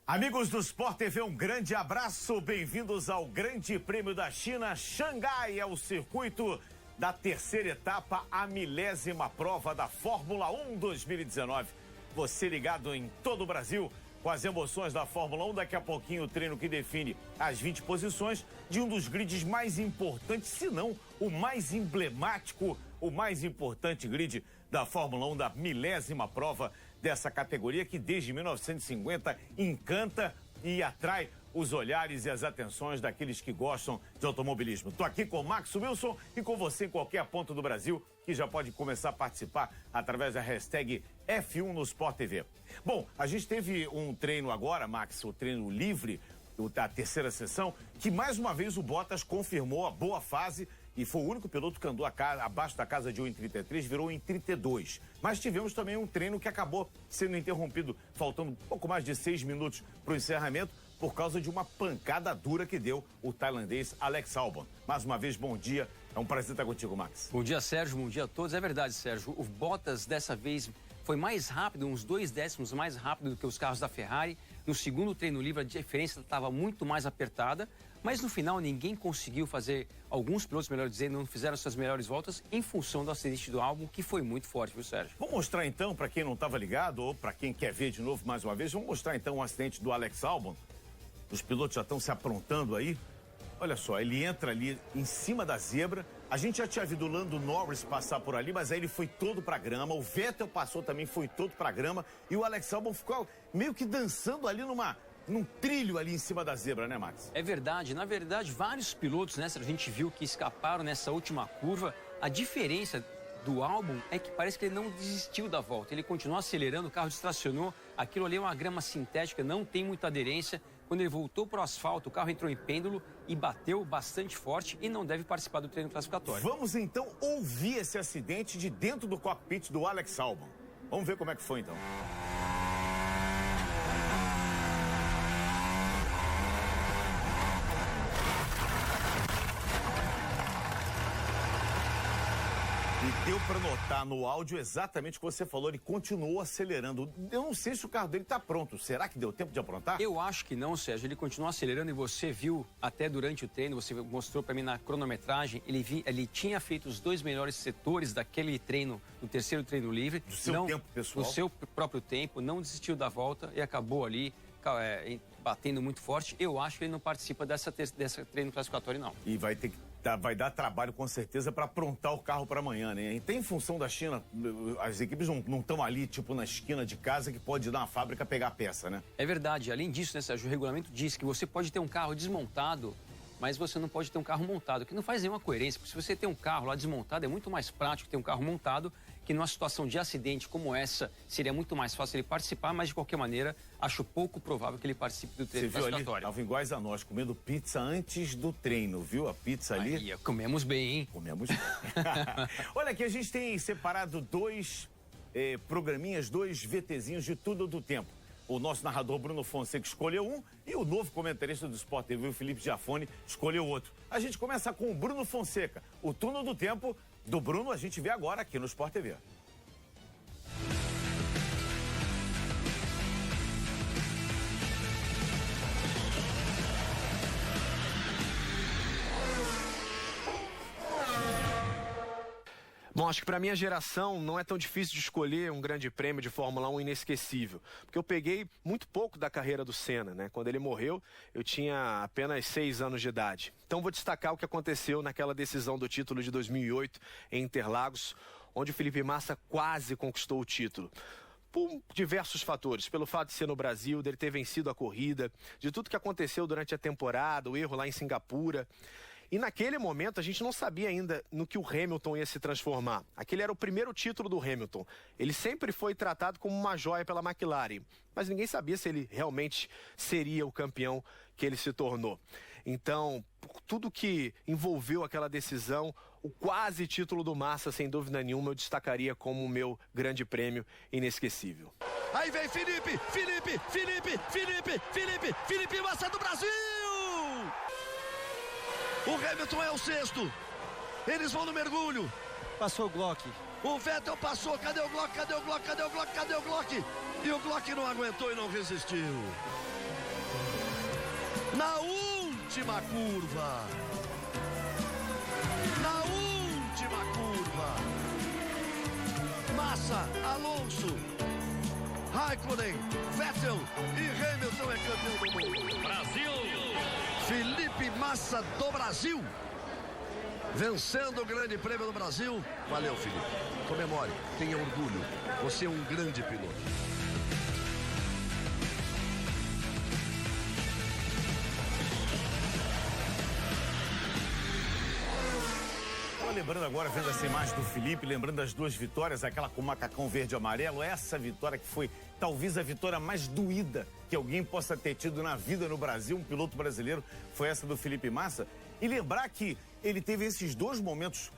Amigos do Sport TV, um grande abraço, bem-vindos ao Grande Prêmio da China. Xangai é o circuito da terceira etapa, a 10ª prova da Fórmula 1 2019. Você ligado em todo o Brasil com as emoções da Fórmula 1, daqui a pouquinho o treino que define as 20 posições de um dos grids mais importantes, se não o mais emblemático, o mais importante grid da Fórmula 1, da 10ª prova dessa categoria que desde 1950 encanta e atrai os olhares e as atenções daqueles que gostam de automobilismo. Estou aqui com o Max Wilson e com você em qualquer ponto do Brasil que já pode começar a participar através da hashtag F1 no Sport TV. Bom, a gente teve um treino agora, Max, o treino livre da terceira sessão, que mais uma vez o Bottas confirmou a boa fase e foi o único piloto que andou abaixo da casa de 1,33, virou em 32. Mas tivemos também um treino que acabou sendo interrompido, faltando pouco mais de 6 minutos para o encerramento, por causa de uma pancada dura que deu o tailandês Alex Albon. Mais uma vez, bom dia. É um prazer estar contigo, Max. Bom dia, Sérgio. Bom dia a todos. É verdade, Sérgio. O Bottas, dessa vez, foi mais rápido, uns 2 décimos mais rápido do que os carros da Ferrari. No segundo treino livre, a diferença estava muito mais apertada. Mas, no final, ninguém conseguiu fazer, alguns pilotos, melhor dizendo, não fizeram suas melhores voltas em função do acidente do Albon, que foi muito forte, viu, Sérgio? Vamos mostrar, então, para quem não estava ligado, ou para quem quer ver de novo mais uma vez, vamos mostrar, então, o acidente do Alex Albon. Os pilotos já estão se aprontando aí. Olha só, ele entra ali em cima da zebra. A gente já tinha visto o Lando Norris passar por ali, mas aí ele foi todo pra grama. O Vettel passou também, foi todo pra grama. E o Alex Albon ficou meio que dançando ali num trilho ali em cima da zebra, né, Max? É verdade. Na verdade, vários pilotos, né, a gente viu que escaparam nessa última curva. A diferença do Albon é que parece que ele não desistiu da volta. Ele continuou acelerando, o carro distracionou. Aquilo ali é uma grama sintética, não tem muita aderência. Quando ele voltou para o asfalto, o carro entrou em pêndulo e bateu bastante forte e não deve participar do treino classificatório. Vamos então ouvir esse acidente de dentro do cockpit do Alex Albon. Vamos ver como é que foi então. E deu para notar no áudio exatamente o que você falou, ele continuou acelerando. Eu não sei se o carro dele está pronto. Será que deu tempo de aprontar? Eu acho que não, Sérgio. Ele continuou acelerando e você viu até durante o treino, você mostrou para mim na cronometragem, ele tinha feito os 2 melhores setores daquele treino, no terceiro treino livre. Do seu tempo, pessoal. Do seu próprio tempo, não desistiu da volta e acabou ali batendo muito forte. Eu acho que ele não participa dessa treino classificatório, não. E vai dar trabalho, com certeza, para aprontar o carro para amanhã, né? E tem em função da China, as equipes não estão ali, tipo, na esquina de casa, que pode ir na fábrica pegar a peça, né? É verdade. Além disso, né, Sérgio, o regulamento diz que você pode ter um carro desmontado, mas você não pode ter um carro montado, que não faz nenhuma coerência, porque se você tem um carro lá desmontado, é muito mais prático ter um carro montado, que numa situação de acidente como essa, seria muito mais fácil ele participar, mas de qualquer maneira, acho pouco provável que ele participe do treino classificatório. Você viu ali, estavam iguais a nós, comendo pizza antes do treino, viu? A pizza ali. Aí, comemos bem, hein? Comemos bem. Olha aqui, a gente tem separado 2 programinhas, 2 VTzinhos de tudo do tempo. O nosso narrador Bruno Fonseca escolheu um e o novo comentarista do Sport TV, o Felipe Giafone, escolheu outro. A gente começa com o Bruno Fonseca. O túnel do tempo do Bruno a gente vê agora aqui no Sport TV. Bom, acho que para minha geração não é tão difícil de escolher um grande prêmio de Fórmula 1 inesquecível, porque eu peguei muito pouco da carreira do Senna, né? Quando ele morreu, eu tinha apenas 6 anos de idade. Então vou destacar o que aconteceu naquela decisão do título de 2008 em Interlagos, onde o Felipe Massa quase conquistou o título. Por diversos fatores, pelo fato de ser no Brasil, dele ter vencido a corrida, de tudo que aconteceu durante a temporada, o erro lá em Singapura. E naquele momento a gente não sabia ainda no que o Hamilton ia se transformar. Aquele era o primeiro título do Hamilton. Ele sempre foi tratado como uma joia pela McLaren, mas ninguém sabia se ele realmente seria o campeão que ele se tornou. Então, por tudo que envolveu aquela decisão, o quase título do Massa, sem dúvida nenhuma, eu destacaria como o meu grande prêmio inesquecível. Aí vem Felipe Massa do Brasil! O Hamilton é o 6º. Eles vão no mergulho. Passou o Glock. O Vettel passou. Cadê o Glock? E o Glock não aguentou e não resistiu. Na última curva. Na última curva. Massa, Alonso, Raikkonen, Vettel e Hamilton é campeão do mundo. Brasil! Felipe Massa do Brasil. Vencendo o Grande Prêmio do Brasil. Valeu, Felipe. Comemore, tenha orgulho. Você é um grande piloto. Lembrando agora, vendo essa imagem do Felipe, lembrando das duas vitórias, aquela com o macacão verde e amarelo, essa vitória que foi talvez a vitória mais doída que alguém possa ter tido na vida no Brasil, um piloto brasileiro, foi essa do Felipe Massa. E lembrar que ele teve esses dois momentos,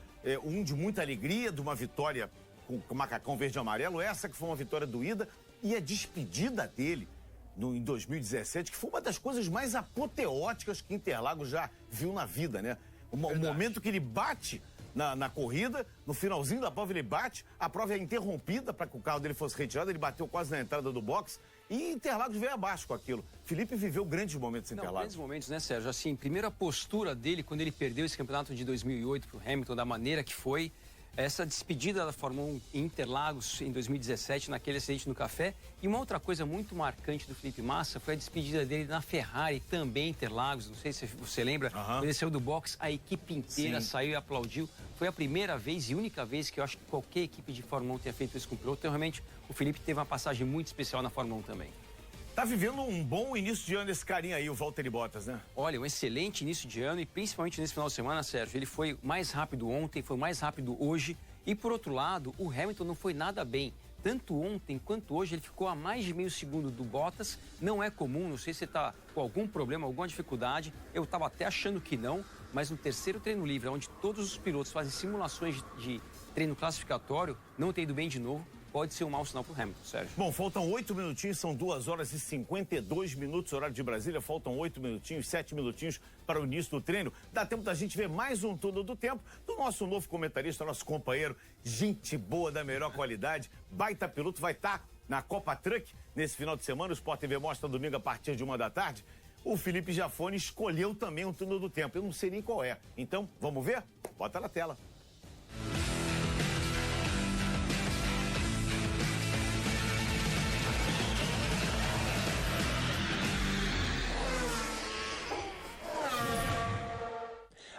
um de muita alegria, de uma vitória com o macacão verde e amarelo, essa que foi uma vitória doída, e a despedida dele em 2017, que foi uma das coisas mais apoteóticas que Interlagos já viu na vida, né? O momento que ele bate na corrida, no finalzinho da prova ele bate, a prova é interrompida para que o carro dele fosse retirado, ele bateu quase na entrada do box e Interlagos veio abaixo com aquilo. Felipe viveu grandes momentos em Interlagos. Grandes momentos, né, Sérgio? Assim, primeiro a postura dele quando ele perdeu esse campeonato de 2008 para o Hamilton, da maneira que foi, essa despedida da Fórmula 1 em Interlagos em 2017, naquele acidente no café. E uma outra coisa muito marcante do Felipe Massa foi a despedida dele na Ferrari, também em Interlagos. Não sei se você lembra, quando ele saiu do box, a equipe inteira saiu e aplaudiu. Foi a primeira vez e única vez que eu acho que qualquer equipe de Fórmula 1 tenha feito isso com o piloto. Então, realmente, o Felipe teve uma passagem muito especial na Fórmula 1 também. Tá vivendo um bom início de ano esse carinha aí, o Valtteri Bottas, né? Olha, um excelente início de ano e principalmente nesse final de semana, Sérgio. Ele foi mais rápido ontem, foi mais rápido hoje. E por outro lado, o Hamilton não foi nada bem. Tanto ontem quanto hoje, ele ficou a mais de meio segundo do Bottas. Não é comum, não sei se você está com algum problema, alguma dificuldade. Eu estava até achando que não, mas no terceiro treino livre, onde todos os pilotos fazem simulações de treino classificatório, não ter ido bem de novo, pode ser um mau sinal para o Hamilton, Sérgio. Bom, faltam 8 minutinhos, são 2 horas e 52 minutos, horário de Brasília. Faltam 8 minutinhos, 7 minutinhos para o início do treino. Dá tempo da gente ver mais um turno do tempo do nosso novo comentarista, nosso companheiro, gente boa da melhor qualidade, baita piloto, vai estar na Copa Truck nesse final de semana. O Sport TV mostra domingo a partir de 1 da tarde. O Felipe Jafone escolheu também um turno do tempo. Eu não sei nem qual é. Então, vamos ver? Bota na tela.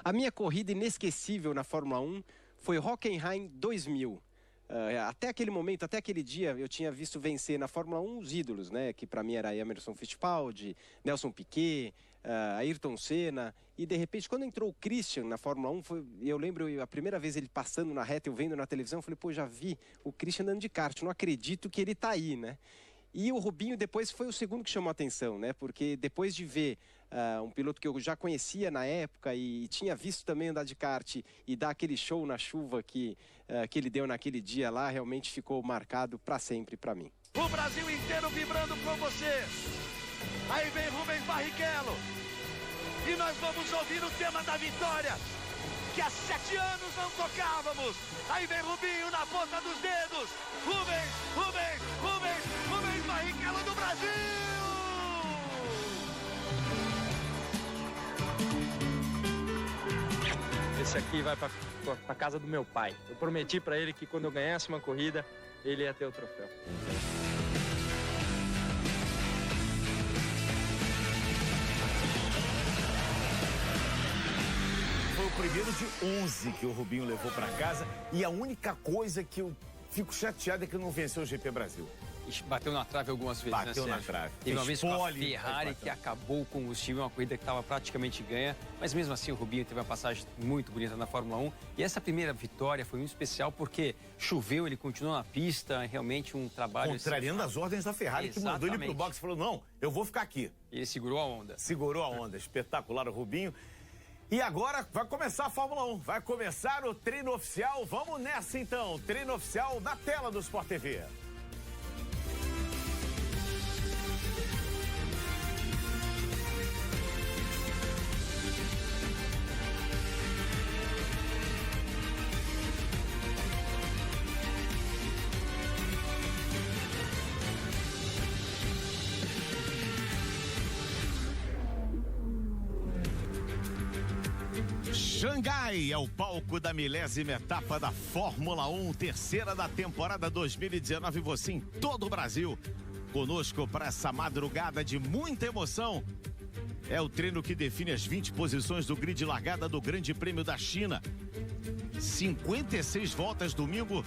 A minha corrida inesquecível na Fórmula 1 foi Hockenheim 2000. Até aquele momento, até aquele dia, eu tinha visto vencer na Fórmula 1 os ídolos, né? Que para mim era Emerson Fittipaldi, Nelson Piquet, Ayrton Senna. E de repente, quando entrou o Christian na Fórmula 1, eu lembro a primeira vez ele passando na reta, eu vendo na televisão, eu falei, pô, já vi o Christian andando de kart, não acredito que ele tá aí, né? E o Rubinho depois foi o segundo que chamou a atenção, né? Porque depois de ver um piloto que eu já conhecia na época e tinha visto também andar de kart e dar aquele show na chuva que ele deu naquele dia lá, realmente ficou marcado para sempre para mim. O Brasil inteiro vibrando com você. Aí vem Rubens Barrichello. E nós vamos ouvir o tema da vitória, que há 7 anos não tocávamos. Aí vem Rubinho na ponta dos dedos. Rubens Barrichello do Brasil! Esse aqui vai para casa do meu pai. Eu prometi para ele que quando eu ganhasse uma corrida, ele ia ter o troféu. Foi o primeiro de 11 que o Rubinho levou para casa e a única coisa que eu fico chateado é que não venceu o GP Brasil. Bateu na trave algumas vezes, Bateu né, na Sérgio? trave. Teve uma vez com a Pole, Ferrari que acabou o combustível, uma corrida que estava praticamente ganha, mas mesmo assim o Rubinho teve uma passagem muito bonita na Fórmula 1 e essa primeira vitória foi muito especial porque choveu, ele continuou na pista, realmente um trabalho... Contrariando as ordens da Ferrari, que mandou ele pro box e falou, não, eu vou ficar aqui. E ele segurou a onda. Segurou a onda, espetacular o Rubinho. E agora vai começar a Fórmula 1, vai começar o treino oficial, vamos nessa então, treino oficial na tela do Sport TV. Xangai é o palco da 10ª etapa da Fórmula 1, terceira da temporada 2019. Você em todo o Brasil, conosco para essa madrugada de muita emoção. É o treino que define as 20 posições do grid largada do Grande Prêmio da China. 56 voltas domingo.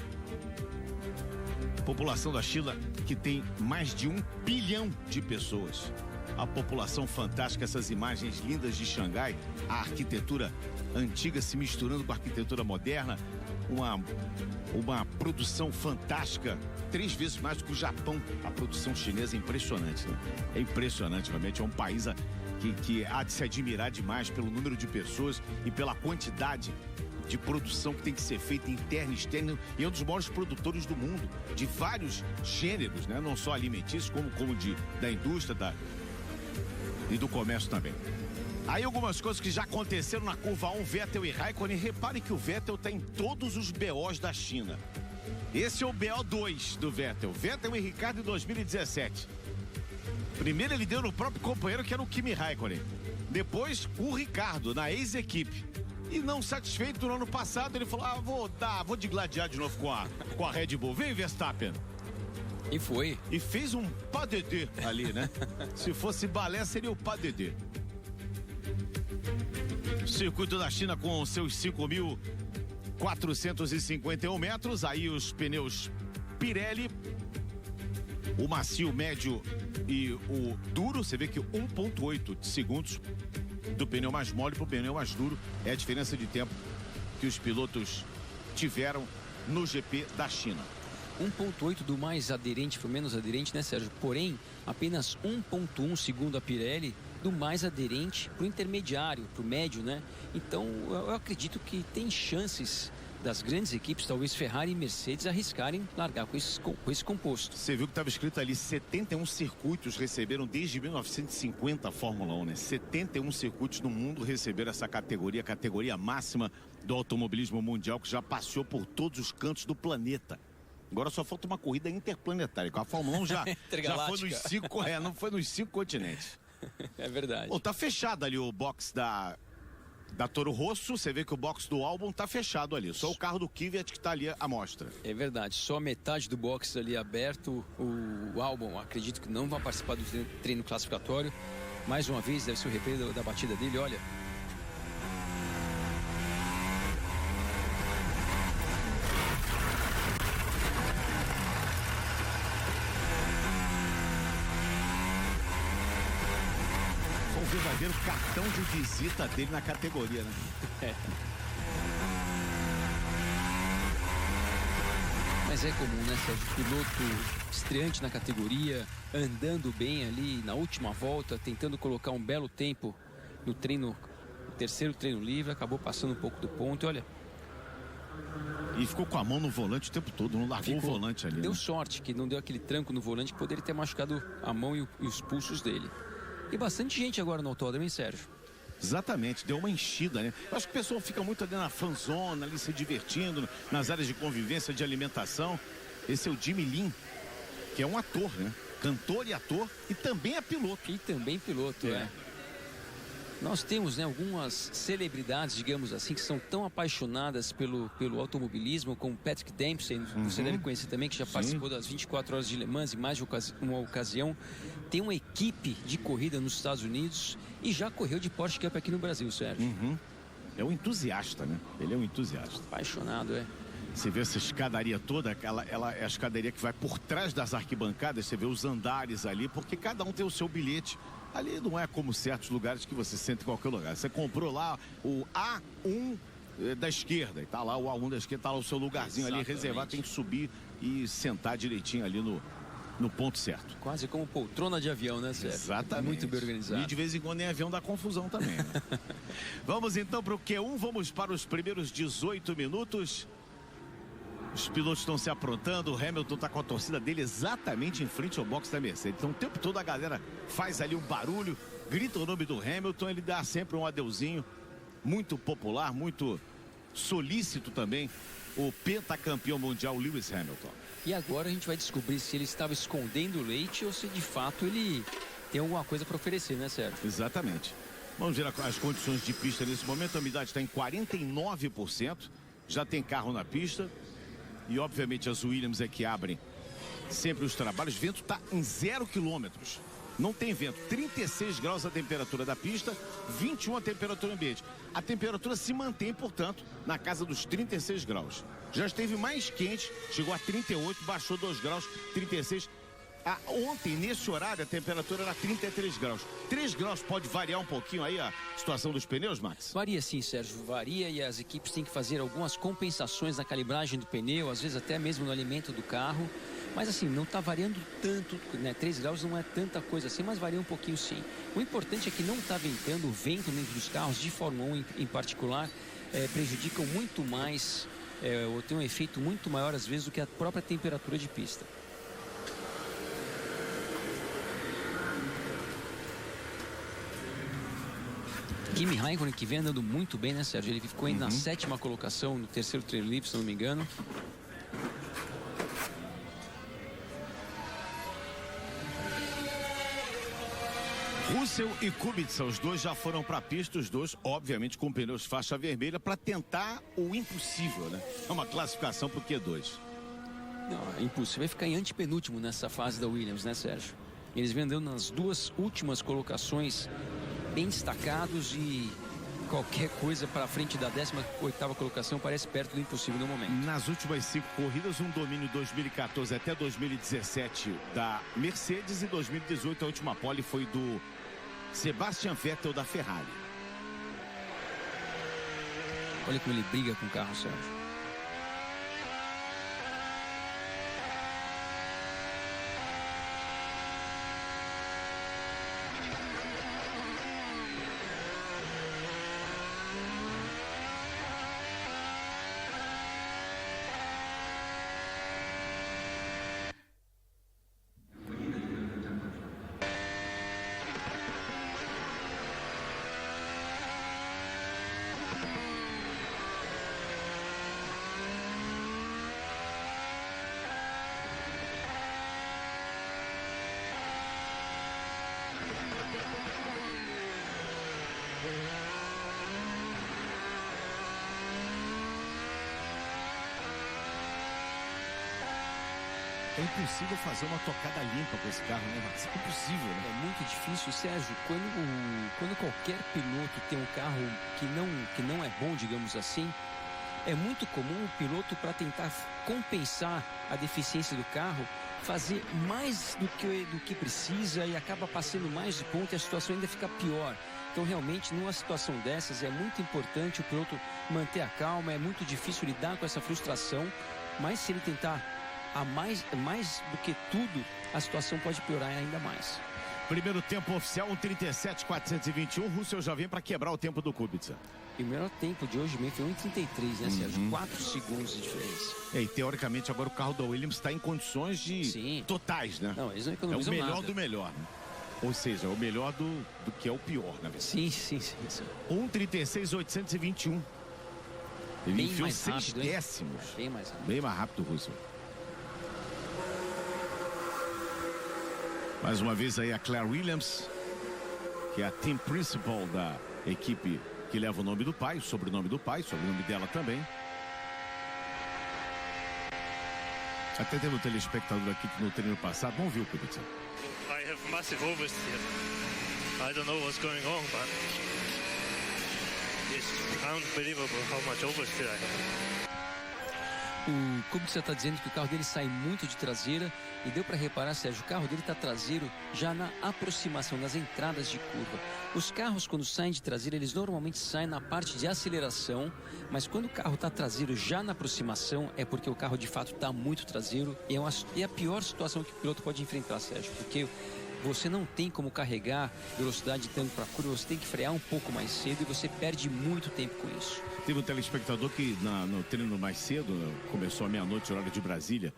População da China que tem mais de 1 bilhão de pessoas. A população fantástica, essas imagens lindas de Xangai, a arquitetura antiga se misturando com a arquitetura moderna, uma produção fantástica, 3 vezes mais do que o Japão. A produção chinesa é impressionante, né? É impressionante, realmente, é um país que há de se admirar demais pelo número de pessoas e pela quantidade de produção que tem que ser feita interna e externa, e é um dos maiores produtores do mundo, de vários gêneros, né? Não só alimentícios, como da indústria, e do comércio também. Aí algumas coisas que já aconteceram na curva 1, Vettel e Raikkonen. Repare que o Vettel está em todos os BOs da China. Esse é o BO 2 do Vettel. Vettel e Ricardo em 2017. Primeiro ele deu no próprio companheiro, que era o Kimi Raikkonen. Depois o Ricardo, na ex-equipe. E não satisfeito, no ano passado ele falou, vou digladiar de novo com a Red Bull. Vem, Verstappen. E foi. E fez um pas de deux ali, né? Se fosse balé, seria o pas de deux. Circuito da China com seus 5.451 metros. Aí os pneus Pirelli, o macio, médio e o duro. Você vê que 1,8 segundos do pneu mais mole para o pneu mais duro é a diferença de tempo que os pilotos tiveram no GP da China. 1,8 do mais aderente para o menos aderente, né, Sérgio? Porém, apenas 1,1 segundo a Pirelli do mais aderente para o intermediário, para o médio, né? Então, eu acredito que tem chances das grandes equipes, talvez Ferrari e Mercedes, arriscarem largar com esse composto. Você viu que estava escrito ali, 71 circuitos receberam desde 1950 a Fórmula 1, né? 71 circuitos no mundo receberam essa categoria, a categoria máxima do automobilismo mundial, que já passeou por todos os cantos do planeta. Agora só falta uma corrida interplanetária. A Fórmula 1 já foi nos 5, não foi nos 5 continentes. É verdade. Tá fechado ali o box da Toro Rosso. Você vê que o box do Albon tá fechado ali. Só o carro do Kvyat que tá ali à mostra. É verdade. Só metade do box ali aberto. O Albon, acredito que não vai participar do treino classificatório. Mais uma vez, deve ser o replay da batida dele. Olha. O verdadeiro cartão de visita dele na categoria, né? Mas é comum, né, Sérgio? Piloto estreante na categoria, andando bem ali na última volta, tentando colocar um belo tempo no treino, no terceiro treino livre, acabou passando um pouco do ponto e olha... E ficou com a mão no volante o tempo todo, não largou o volante ali. Deu né? sorte que não deu aquele tranco no volante que poderia ter machucado a mão e os pulsos dele. E bastante gente agora no autódromo, hein, Sérgio? Exatamente, deu uma enchida, né? Eu acho que o pessoal fica muito ali na fanzona, ali se divertindo, nas áreas de convivência, de alimentação. Esse é o Jimmy Lin, que é um ator, né? Cantor e ator, e também é piloto. E também piloto, é. Nós temos, né, algumas celebridades, digamos assim, que são tão apaixonadas pelo automobilismo, como Patrick Dempsey, você deve conhecer também, que já participou das 24 horas de Le Mans e mais de uma ocasião. Tem uma equipe de corrida nos Estados Unidos e já correu de Porsche Cup aqui no Brasil, Sérgio. É um entusiasta, né? Ele é um entusiasta. Apaixonado, é. Você vê essa escadaria toda, ela é a escadaria que vai por trás das arquibancadas, você vê os andares ali, porque cada um tem o seu bilhete. Ali não é como certos lugares que você senta em qualquer lugar. Você comprou lá o A1 da esquerda, e tá lá o A1 da esquerda, tá lá o seu lugarzinho ali reservado, tem que subir e sentar direitinho ali no ponto certo. Quase como poltrona de avião, né, Sérgio? Exatamente. Muito bem organizado. E de vez em quando em avião dá confusão também, né? Vamos então para o Q1, vamos para os primeiros 18 minutos. Os pilotos estão se aprontando, o Hamilton está com a torcida dele exatamente em frente ao box da Mercedes. Então o tempo todo a galera faz ali um barulho, grita o nome do Hamilton, ele dá sempre um adeuzinho. Muito popular, muito solícito também, o pentacampeão mundial Lewis Hamilton. E agora a gente vai descobrir se ele estava escondendo o leite ou se de fato ele tem alguma coisa para oferecer, né, Sérgio? Exatamente. Vamos ver as condições de pista nesse momento. A umidade está em 49%. Já tem carro na pista. E, obviamente, as Williams é que abrem sempre os trabalhos. O vento está em 0 quilômetros. Não tem vento. 36 graus a temperatura da pista, 21 a temperatura ambiente. A temperatura se mantém, portanto, na casa dos 36 graus. Já esteve mais quente, chegou a 38, baixou 2 graus, 36. Ontem, nesse horário, a temperatura era 33 graus. 3 graus pode variar um pouquinho aí a situação dos pneus, Max? Varia sim, Sérgio, varia, e as equipes têm que fazer algumas compensações na calibragem do pneu, às vezes até mesmo no alimento do carro. Mas assim, não está variando tanto, né? 3 graus não é tanta coisa assim, mas varia um pouquinho sim. O importante é que não está ventando. O vento dentro dos carros de Fórmula 1 em particular prejudicam muito mais, ou tem um efeito muito maior às vezes do que a própria temperatura de pista. Kimi Raikkonen, que vem andando muito bem, né, Sérgio? Ele ficou na 7ª colocação, no terceiro treino livre, se não me engano. Russell e Kubica, os dois já foram para a pista, os dois, obviamente, com pneus faixa vermelha, para tentar o impossível, né? É uma classificação para o Q2. Não, é impossível. Vai ficar em antepenúltimo nessa fase da Williams, né, Sérgio? Eles vêm andando nas 2 últimas colocações, bem destacados, e qualquer coisa para frente da 18ª colocação parece perto do impossível no momento. Nas últimas 5 corridas, um domínio 2014 até 2017 da Mercedes, e 2018 a última pole foi do Sebastian Vettel da Ferrari. Olha como ele briga com o carro, Sérgio. É impossível fazer uma tocada limpa com esse carro, né, Max? É impossível, né? É muito difícil, Sérgio. Quando qualquer piloto tem um carro que não é bom, digamos assim, é muito comum o piloto, para tentar compensar a deficiência do carro, fazer mais do que precisa, e acaba passando mais de ponto, e a situação ainda fica pior. Então, realmente, numa situação dessas, é muito importante o piloto manter a calma. É muito difícil lidar com essa frustração, mas se ele tentar mais do que tudo, a situação pode piorar ainda mais. Primeiro tempo oficial, 1:37.421. Russell já vem para quebrar o tempo do Kubica. E o melhor tempo de hoje mesmo foi 1:33, né, Sérgio? 4 segundos de diferença. E teoricamente agora o carro da Williams está em condições de totais, né? Não, eles não economizam nada. É o melhor do melhor, né? Ou seja, o melhor do que é o pior, na verdade. Sim. 1:36.821. Ele bem enfiou mais 6 rápido, décimos. Bem mais rápido. Bem mais rápido o Russell. Mais uma vez aí a Claire Williams, que é a team principal da equipe que leva o nome do pai, o sobrenome do pai, o sobrenome dela também. Até teve um telespectador aqui que no treino passado, vamos ver o Kubica. I have massive oversteer. I don't know what's going on, but it's unbelievable how much oversteer I have. O Kubica está dizendo que o carro dele sai muito de traseira, e deu para reparar, Sérgio, o carro dele está traseiro já na aproximação, nas entradas de curva. Os carros, quando saem de traseira, eles normalmente saem na parte de aceleração, mas quando o carro está traseiro já na aproximação, é porque o carro de fato está muito traseiro, e é a pior situação que o piloto pode enfrentar, Sérgio, porque você não tem como carregar velocidade tanto para a curva, você tem que frear um pouco mais cedo, e você perde muito tempo com isso. Teve um telespectador que no treino mais cedo, começou à meia-noite, horário de Brasília,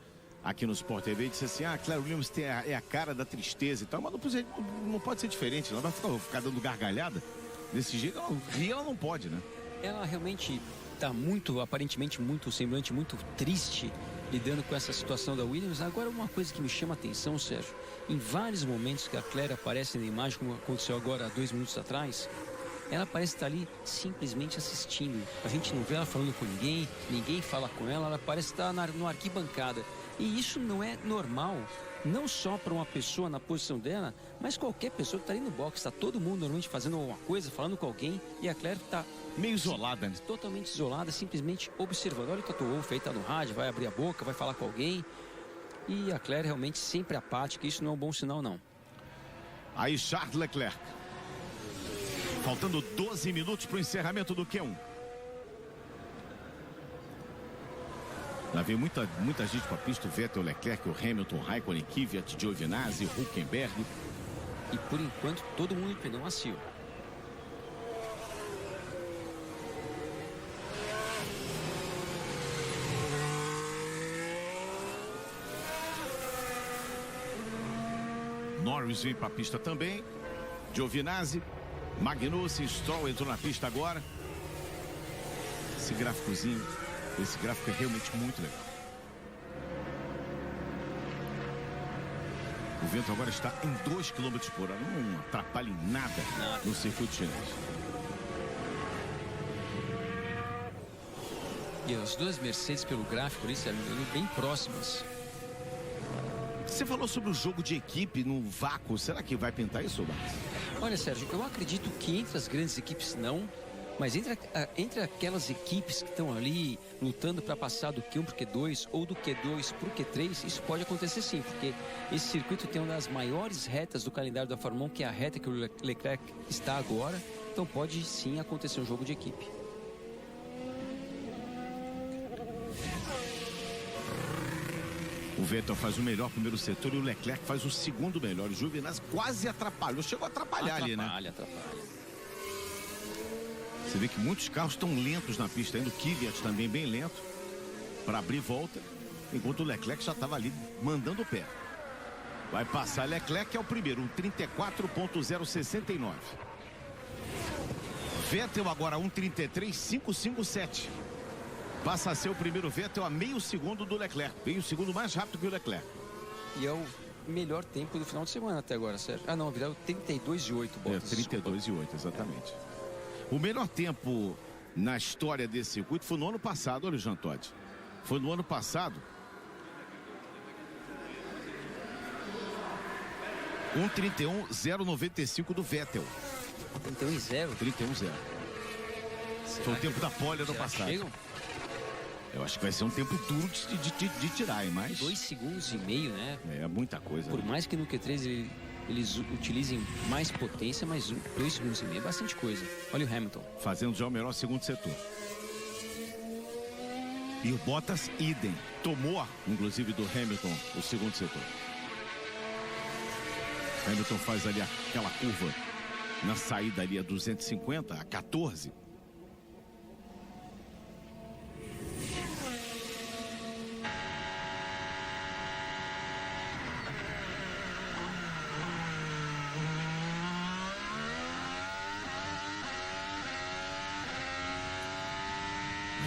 aqui no Sport TV, disse assim: a Claire Williams é a cara da tristeza e tal, mas não pode ser diferente, ela vai ficar dando gargalhada desse jeito, ela não pode, né? Ela realmente está aparentemente muito semblante, muito triste, lidando com essa situação da Williams. Agora, uma coisa que me chama a atenção, Sérgio, em vários momentos que a Claire aparece na imagem, como aconteceu agora há 2 minutos atrás, ela parece estar ali simplesmente assistindo. A gente não vê ela falando com ninguém, ninguém fala com ela, ela parece estar na arquibancada. E isso não é normal, não só para uma pessoa na posição dela, mas qualquer pessoa que está ali no box. Está todo mundo normalmente fazendo alguma coisa, falando com alguém, e a Claire está meio isolada, né? Totalmente isolada, simplesmente observando. Olha o Toto Wolff aí, tá no rádio, vai abrir a boca, vai falar com alguém. E a Claire realmente sempre apática, isso não é um bom sinal, não. Aí Charles Leclerc. Faltando 12 minutos para o encerramento do Q1. Lá vem muita gente para a pista. O Vettel, Leclerc, o Hamilton, Raikkonen, Kvyat, Giovinazzi, Hülkenberg. E por enquanto todo mundo em pneu macio. Norris vem para a pista também. Giovinazzi, Magnussen, Stroll entrou na pista agora. Esse gráficozinho, esse gráfico é realmente muito legal. O vento agora está em 2 km por hora. Não atrapalha em nada no circuito chinês. E as duas Mercedes pelo gráfico ali, bem próximas. Você falou sobre o jogo de equipe no vácuo. Será que vai pintar isso, Max? Olha, Sérgio, eu acredito que entre as grandes equipes não, mas entre aquelas equipes que estão ali lutando para passar do Q1 para o Q2 ou do Q2 para o Q3, isso pode acontecer sim, porque esse circuito tem uma das maiores retas do calendário da Fórmula 1, que é a reta que o Leclerc está agora, então pode sim acontecer um jogo de equipe. O Vettel faz o melhor primeiro setor e o Leclerc faz o segundo melhor. O Giovinazzi quase atrapalhou, chegou a atrapalhar ali, né? Atrapalha. Você vê que muitos carros estão lentos na pista ainda. O Kvyat também bem lento para abrir volta, enquanto o Leclerc já estava ali mandando o pé. Vai passar Leclerc, que é o primeiro, um 34.069. Vettel agora 1:33.557. Passa a ser o primeiro Vettel a meio segundo do Leclerc. Meio segundo mais rápido que o Leclerc. E é o melhor tempo do final de semana até agora, Sérgio. Ah, não, virou 32:08. É, 32:08, exatamente. O melhor tempo na história desse circuito foi no ano passado, olha o Jean Todt. Foi no ano passado. 1:31.095 do Vettel. 31:0? 31:0. Foi o tempo da pole do passado. Chegam? Eu acho que vai ser um tempo duro de tirar, hein? Mas 2,5 segundos, né? é muita coisa. Por mais que no Q3 eles utilizem mais potência, mas 2,5 segundos é bastante coisa. Olha o Hamilton. Fazendo já o melhor segundo setor. E o Bottas, idem. Tomou, inclusive, do Hamilton o segundo setor. Hamilton faz ali aquela curva na saída ali a 250, a 14.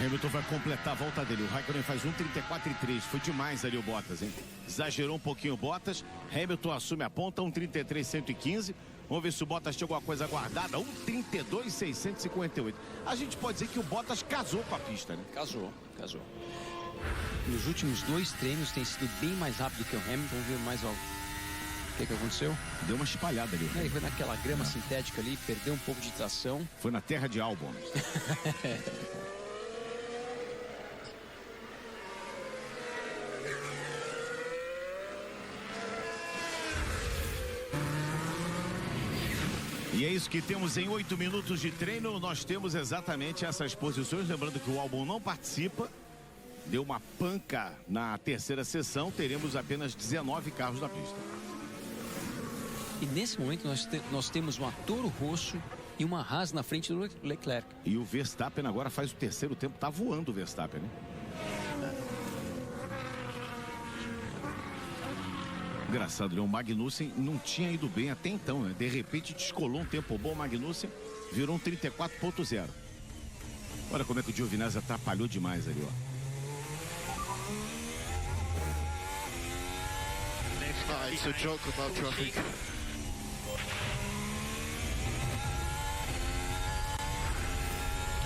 Hamilton vai completar a volta dele. O Raikkonen faz 1:34.3. Foi demais ali o Bottas, hein? Exagerou um pouquinho o Bottas. Hamilton assume a ponta, 1:33.115. Vamos ver se o Bottas chegou a coisa guardada. 1:32.658. A gente pode dizer que o Bottas casou com a pista, né? Casou. Nos últimos 2 treinos tem sido bem mais rápido que o Hamilton. Vamos ver mais algo. O que aconteceu? Deu uma espalhada ali. Ele foi naquela grama sintética ali, perdeu um pouco de tração. Foi na terra de Albon. E é isso que temos em 8 minutos de treino. Nós temos exatamente essas posições. Lembrando que o Albon não participa. Deu uma panca na terceira sessão. Teremos apenas 19 carros na pista. E nesse momento nós temos uma Toro Rosso e uma Haas na frente do Leclerc. E o Verstappen agora faz o terceiro tempo. Tá voando o Verstappen, né? Engraçado, né? O Magnussen não tinha ido bem até então, né? De repente descolou um tempo bom. O Magnussen virou um 34.0. Olha como é que o Giovinazzi atrapalhou demais ali, ó. It's a joke about traffic.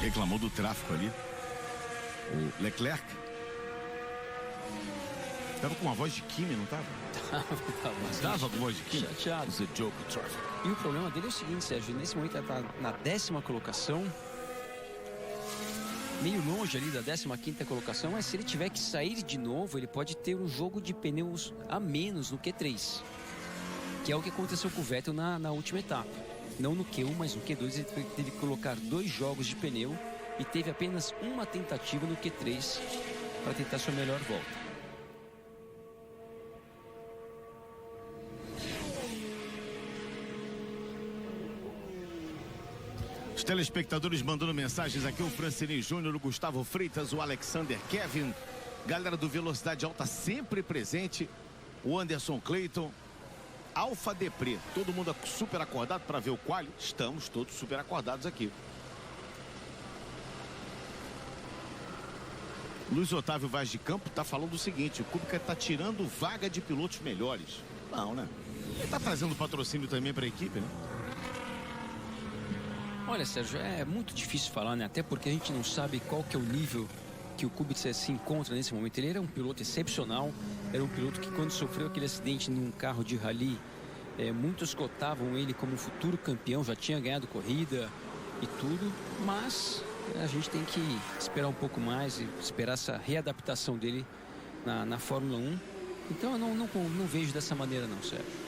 Reclamou do tráfico ali. O Leclerc. Tava com uma voz de Kimi, não tava? Tava com voz de Kimi? Chateado. The joke traffic. E o problema dele é o seguinte, Sérgio, nesse momento ele tá na 10ª colocação, meio longe ali da 15ª colocação, mas se ele tiver que sair de novo, ele pode ter um jogo de pneus a menos no Q3, que é o que aconteceu com o Vettel na última etapa. Não no Q1, mas no Q2 ele teve que colocar 2 jogos de pneu e teve apenas uma tentativa no Q3 para tentar sua melhor volta. Os telespectadores mandando mensagens aqui, o Francine Júnior, o Gustavo Freitas, o Alexander Kevin, galera do Velocidade Alta sempre presente, o Anderson Clayton, Alfa Depré, todo mundo super acordado para ver o quali? Estamos todos super acordados aqui. Luiz Otávio Vaz de Campo tá falando o seguinte, o Kubica tá tirando vaga de pilotos melhores. Não, né? Ele tá trazendo patrocínio também para a equipe, né? Olha, Sérgio, é muito difícil falar, né? Até porque a gente não sabe qual que é o nível que o Kubica se encontra nesse momento. Ele era um piloto excepcional, era um piloto que quando sofreu aquele acidente num carro de rally, muitos cotavam ele como um futuro campeão, já tinha ganhado corrida e tudo, mas a gente tem que esperar um pouco mais e esperar essa readaptação dele na Fórmula 1. Então eu não vejo dessa maneira não, Sérgio.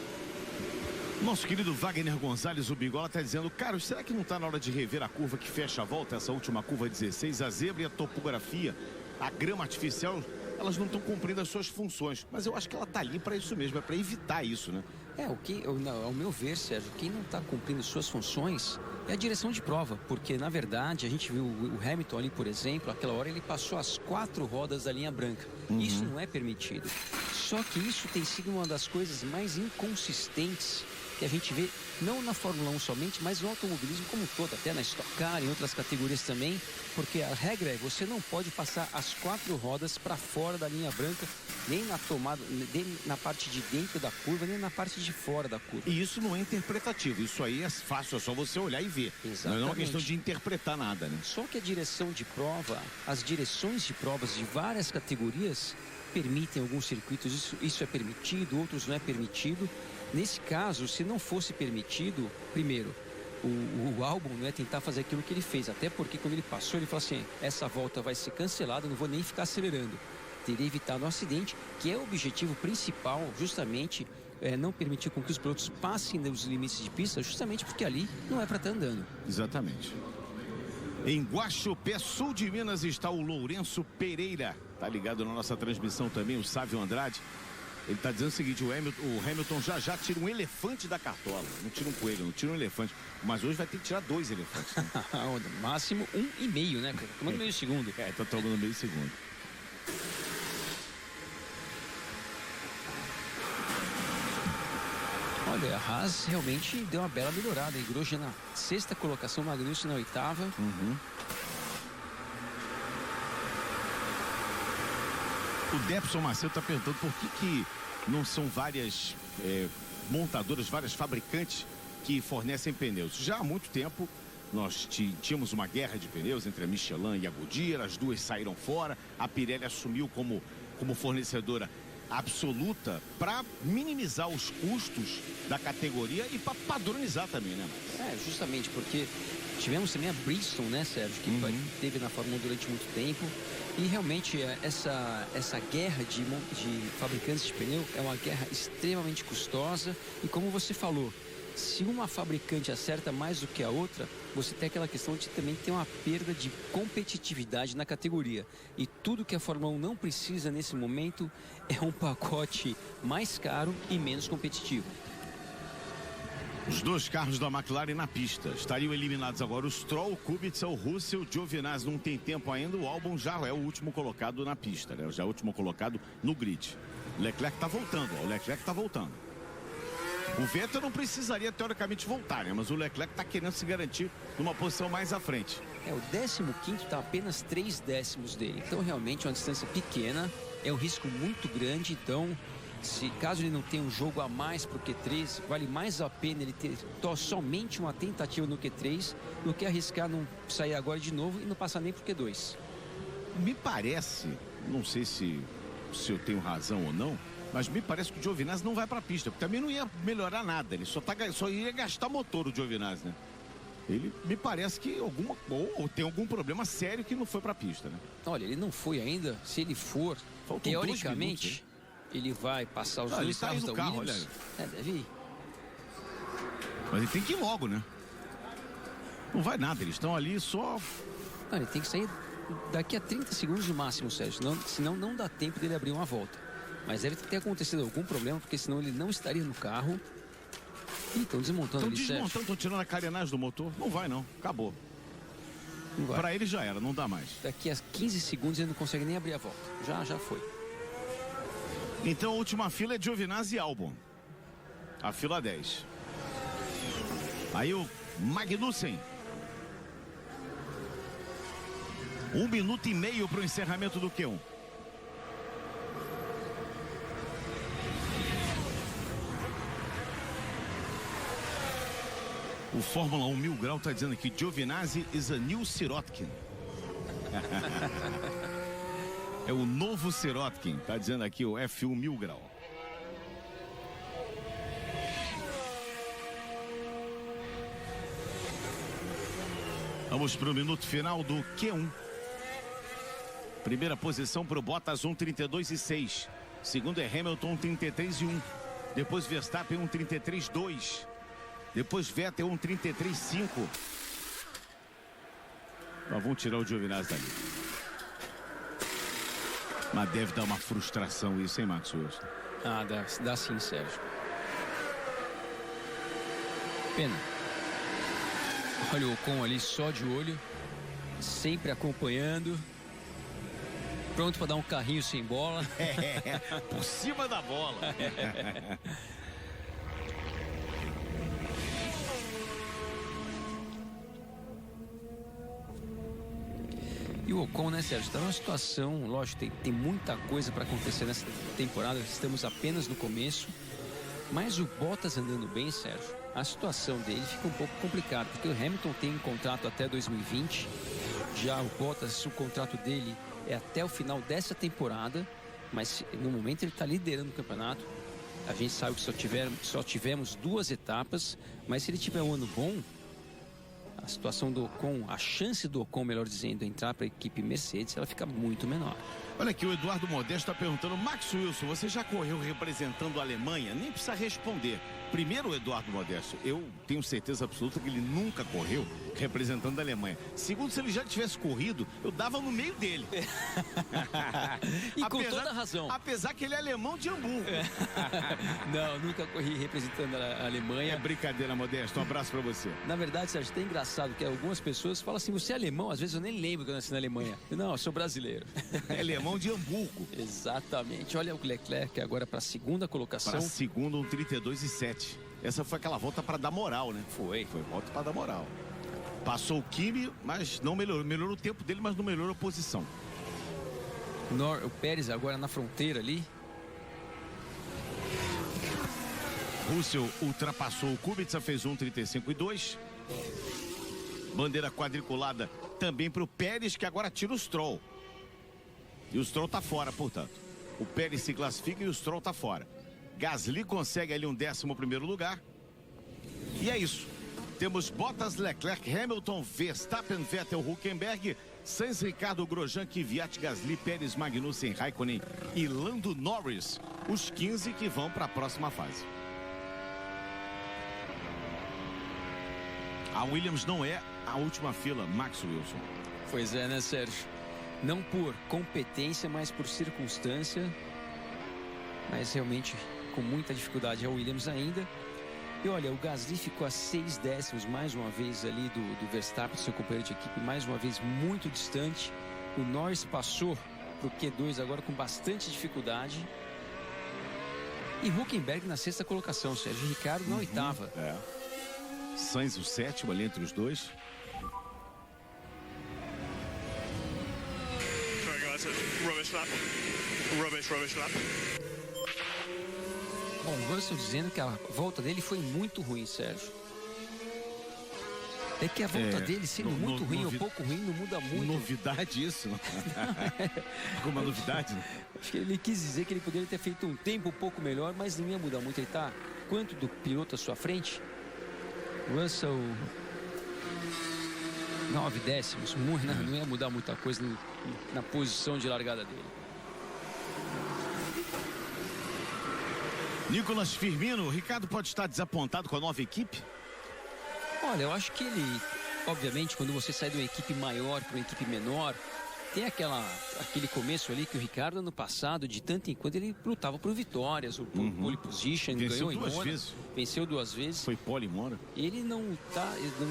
Nosso querido Wagner Gonzalez, o Bigola, está dizendo, Carlos, será que não está na hora de rever a curva que fecha a volta, essa última curva 16? A zebra e a topografia, a grama artificial, elas não estão cumprindo as suas funções. Mas eu acho que ela está ali para isso mesmo, é para evitar isso, né? Ao meu ver, Sérgio, quem não está cumprindo suas funções é a direção de prova, porque na verdade a gente viu o Hamilton ali, por exemplo, aquela hora ele passou as 4 rodas da linha branca. Isso não é permitido. Só que isso tem sido uma das coisas mais inconsistentes que a gente vê, não na Fórmula 1 somente, mas no automobilismo como um todo, até na Stock Car, em outras categorias também, porque a regra é, você não pode passar as 4 rodas para fora da linha branca, nem na tomada, nem na parte de dentro da curva, nem na parte de fora da curva. E isso não é interpretativo, isso aí é fácil, é só você olhar e ver. Exatamente. Não é uma questão de interpretar nada, né? Só que a direção de prova, as direções de provas de várias categorias permitem alguns circuitos, isso é permitido, outros não é permitido. Nesse caso, se não fosse permitido, primeiro, o Albon não é tentar fazer aquilo que ele fez, até porque quando ele passou, ele falou assim, essa volta vai ser cancelada, não vou nem ficar acelerando. Teria evitado um acidente, que é o objetivo principal, justamente, não permitir com que os pilotos passem dos limites de pista, justamente porque ali não é para estar andando. Exatamente. Em Guaxupé, sul de Minas, está o Lourenço Pereira. Tá ligado na nossa transmissão também, o Sávio Andrade. Ele está dizendo o seguinte, o Hamilton já tira um elefante da cartola. Não tira um coelho, não tira um elefante. Mas hoje vai ter que tirar 2 elefantes. Né? Máximo 1,5, né? Tomando meio segundo. Tá tomando meio segundo. Olha, a Haas realmente deu uma bela melhorada. Grosjean na 6ª colocação, Magnussen na 8ª. O Debson Macedo está perguntando por que não são várias montadoras, várias fabricantes que fornecem pneus. Já há muito tempo nós tínhamos uma guerra de pneus entre a Michelin e a Goodyear, as duas saíram fora, a Pirelli assumiu como fornecedora absoluta para minimizar os custos da categoria e para padronizar também, né? Justamente porque tivemos também a Bridgestone, né, Sérgio, que teve na Fórmula 1 durante muito tempo. E realmente essa guerra de fabricantes de pneu é uma guerra extremamente custosa. E como você falou, se uma fabricante acerta mais do que a outra, você tem aquela questão de também ter uma perda de competitividade na categoria. E tudo que a Fórmula 1 não precisa nesse momento é um pacote mais caro e menos competitivo. Os 2 carros da McLaren na pista. Estariam eliminados agora o Stroll, o Kubica, o Russell, o Giovinazzi não tem tempo ainda. O Albon já é o último colocado na pista, né? Já é o último colocado no grid. O Leclerc está voltando, ó. O Leclerc está voltando. O Vettel não precisaria teoricamente voltar, né? Mas o Leclerc está querendo se garantir numa posição mais à frente. O 15º está apenas 3 décimos dele. Então realmente é uma distância pequena, é um risco muito grande. Então caso ele não tenha um jogo a mais pro Q3, vale mais a pena ele ter somente uma tentativa no Q3 do que arriscar não sair agora de novo e não passar nem pro Q2. Me parece, não sei se eu tenho razão ou não, mas me parece que o Giovinazzi não vai para a pista, porque também não ia melhorar nada, ele só ia gastar motor o Giovinazzi, né? Ele me parece que ou tem algum problema sério que não foi para a pista, né? Olha, ele não foi ainda, se ele for, faltam teoricamente, 2 minutos, ele vai passar os dois ele tá carros aí no da carro, Williams. olha. Deve ir. Mas ele tem que ir logo, né? Não vai nada, eles estão ali só... Não, ele tem que sair daqui a 30 segundos no máximo, Sérgio, senão não dá tempo dele abrir uma volta. Mas deve ter acontecido algum problema, porque senão ele não estaria no carro. Ih, estão desmontando ali, Sérgio. Estão tirando a carenagem do motor. Não vai, não. Acabou. Para ele já era, não dá mais. Daqui a 15 segundos ele não consegue nem abrir a volta. Já foi. Então a última fila é Giovinazzi e Albon. A fila 10. Aí o Magnussen. 1 minuto e meio para o encerramento do Q1. O Fórmula 1 Mil Grau está dizendo aqui, Giovinazzi is a new Sirotkin. É o novo Sirotkin, está dizendo aqui o F1 Mil Grau. Vamos para o minuto final do Q1. Primeira posição para o Bottas, 1:32.6. Segundo é Hamilton, 1:33.1. Depois Verstappen, 1:33.2. Depois Vettel, 1:33.5. Mas vamos tirar o Giovinazzi dali. Mas deve dar uma frustração isso, hein, Max Wilson? Ah, dá sim, Sérgio. Pena. Olha o Ocon ali só de olho, sempre acompanhando, pronto para dar um carrinho sem bola. Por cima da bola. E o Ocon, né, Sérgio, está numa situação, lógico, tem muita coisa para acontecer nessa temporada, estamos apenas no começo, mas o Bottas andando bem, Sérgio, a situação dele fica um pouco complicada, porque o Hamilton tem um contrato até 2020, já o Bottas, o contrato dele é até o final dessa temporada, mas no momento ele está liderando o campeonato. A gente sabe que só tivemos 2 etapas, mas se ele tiver um ano bom, a situação do Ocon, a chance do Ocon, melhor dizendo, entrar para a equipe Mercedes, ela fica muito menor. Olha aqui, o Eduardo Modesto está perguntando, Max Wilson, você já correu representando a Alemanha? Nem precisa responder. Primeiro, Eduardo Modesto, eu tenho certeza absoluta que ele nunca correu representando a Alemanha. Segundo, se ele já tivesse corrido, eu dava no meio dele. E com toda razão. Apesar que ele é alemão de Hamburgo. Não, nunca corri representando a Alemanha. É brincadeira, Modesto. Um abraço pra você. Na verdade, Sérgio, é engraçado que algumas pessoas falam assim, você é alemão? Às vezes eu nem lembro que eu nasci na Alemanha. Não, eu sou brasileiro. É alemão de Hamburgo. Exatamente. Olha o Leclerc agora para a segunda colocação. Para a segunda, 1:32.7. Essa foi aquela volta para dar moral, né? Foi volta para dar moral. Passou o Kimi, mas não melhorou. Melhorou o tempo dele, mas não melhorou a posição. O Pérez agora na fronteira ali. Russell ultrapassou o Kubica, fez 1:35.2. Bandeira quadriculada também para o Pérez, que agora tira o Stroll. E o Stroll tá fora, portanto. O Pérez se classifica e o Stroll tá fora. Gasly consegue ali um 11º lugar. E é isso. Temos Bottas, Leclerc, Hamilton, Verstappen, Vettel, Hülkenberg, Sainz, Ricardo, Grosjean, Kvyat, Gasly, Pérez, Magnussen, Raikkonen e Lando Norris. Os 15 que vão para a próxima fase. A Williams não é a última fila, Max Wilson. Pois é, né, Sérgio? Não por competência, mas por circunstância. Mas realmente com muita dificuldade a Williams ainda. E olha, o Gasly ficou a 6 décimos mais uma vez ali do Verstappen, seu companheiro de equipe, mais uma vez muito distante. O Norris passou para o Q2 agora com bastante dificuldade. E Hülkenberg na 6ª colocação, Sérgio. Ricardo na 8ª. Sainz o 7º ali entre os dois. Rubbish lap. Bom, o Russell dizendo que a volta dele foi muito ruim, Sérgio. É que a volta dele, sendo muito ruim ou pouco ruim, não muda muito. Novidade isso? Alguma novidade? Acho que ele quis dizer que ele poderia ter feito um tempo um pouco melhor, mas não ia mudar muito. Ele tá quanto do piloto à sua frente? Russell 9 décimos, não ia mudar muita coisa na posição de largada dele. Nicolas Firmino, o Ricardo pode estar desapontado com a nova equipe? Olha, eu acho que ele, obviamente, quando você sai de uma equipe maior para uma equipe menor, tem aquele começo ali que o Ricardo, ano passado, de tanto em quanto, ele lutava por vitórias, por pole position, venceu ganhou em Mônaco, vezes. Venceu 2 vezes. Foi pole em Mônaco. Ele não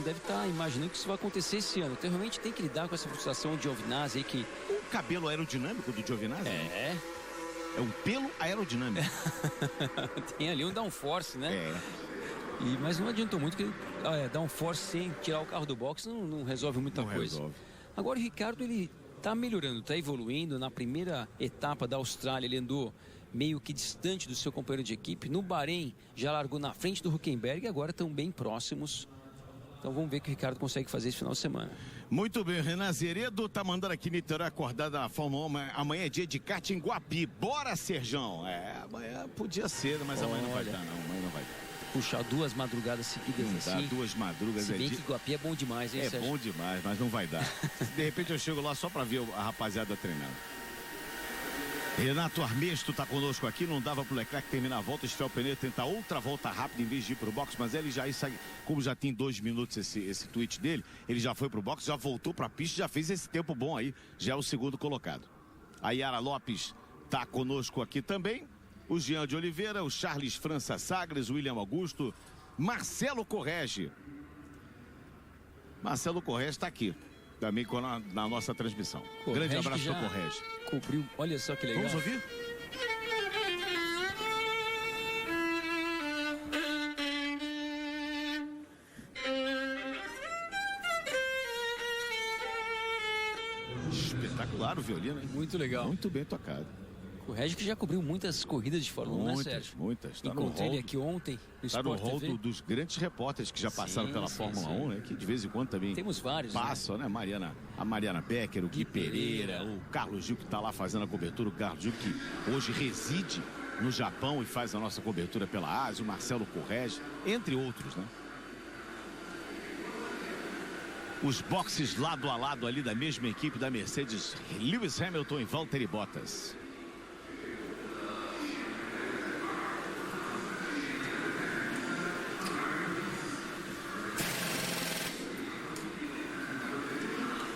deve estar imaginando que isso vai acontecer esse ano. Então, realmente tem que lidar com essa frustração de Giovinazzi aí que... O cabelo aerodinâmico do Giovinazzi? É um pelo aerodinâmico. Tem ali um downforce, né? Mas não adiantou muito, que downforce sem tirar o carro do box não resolve muita coisa. Agora o Ricardo, ele tá melhorando, tá evoluindo. Na primeira etapa da Austrália ele andou meio que distante do seu companheiro de equipe. No Bahrein já largou na frente do Hülkenberg e agora estão bem próximos. Então vamos ver o que o Ricardo consegue fazer esse final de semana. Muito bem, Renan Zeredo tá mandando aqui Niterói acordada na Fórmula 1. Amanhã é dia de kart em Guapi. Bora, Serjão! Amanhã podia ser, mas amanhã não vai dar, não. Amanhã não vai dar. Puxar 2 madrugadas seguidas assim. 2 madrugas. Se bem que Guapi é bom demais, hein, Sérgio? É bom demais, mas não vai dar. De repente eu chego lá só para ver a rapaziada treinando. Renato Armesto está conosco aqui. Não dava pro Leclerc terminar a volta, esfriar o pneu, tentar outra volta rápida em vez de ir pro box, mas ele já, como já tem 2 minutos esse tweet dele, ele já foi pro box, já voltou pra pista, já fez esse tempo bom aí, já é o segundo colocado. A Yara Lopes está conosco aqui também. O Jean de Oliveira, o Charles França Sagres, o William Augusto, Marcelo Correge. Marcelo Correge está aqui, também na nossa transmissão. Grande abraço para o Correge. Cobriu, olha só que legal. Vamos ouvir? Espetacular o violino, hein? Muito legal. Muito bem tocado. O Regi que já cobriu muitas corridas de Fórmula 1, né, Sérgio? Muitas. Encontrei ele aqui ontem no Está no rol dos grandes repórteres que já passaram pela Fórmula 1, né? Que de vez em quando também temos vários, passam, né? A Mariana Becker, o Gui Pereira, o Carlos Gil que está lá fazendo a cobertura, o Carlos Gil que hoje reside no Japão e faz a nossa cobertura pela Ásia, o Marcelo Correge, entre outros, né? Os boxes lado a lado ali da mesma equipe da Mercedes, Lewis Hamilton e Valtteri Bottas.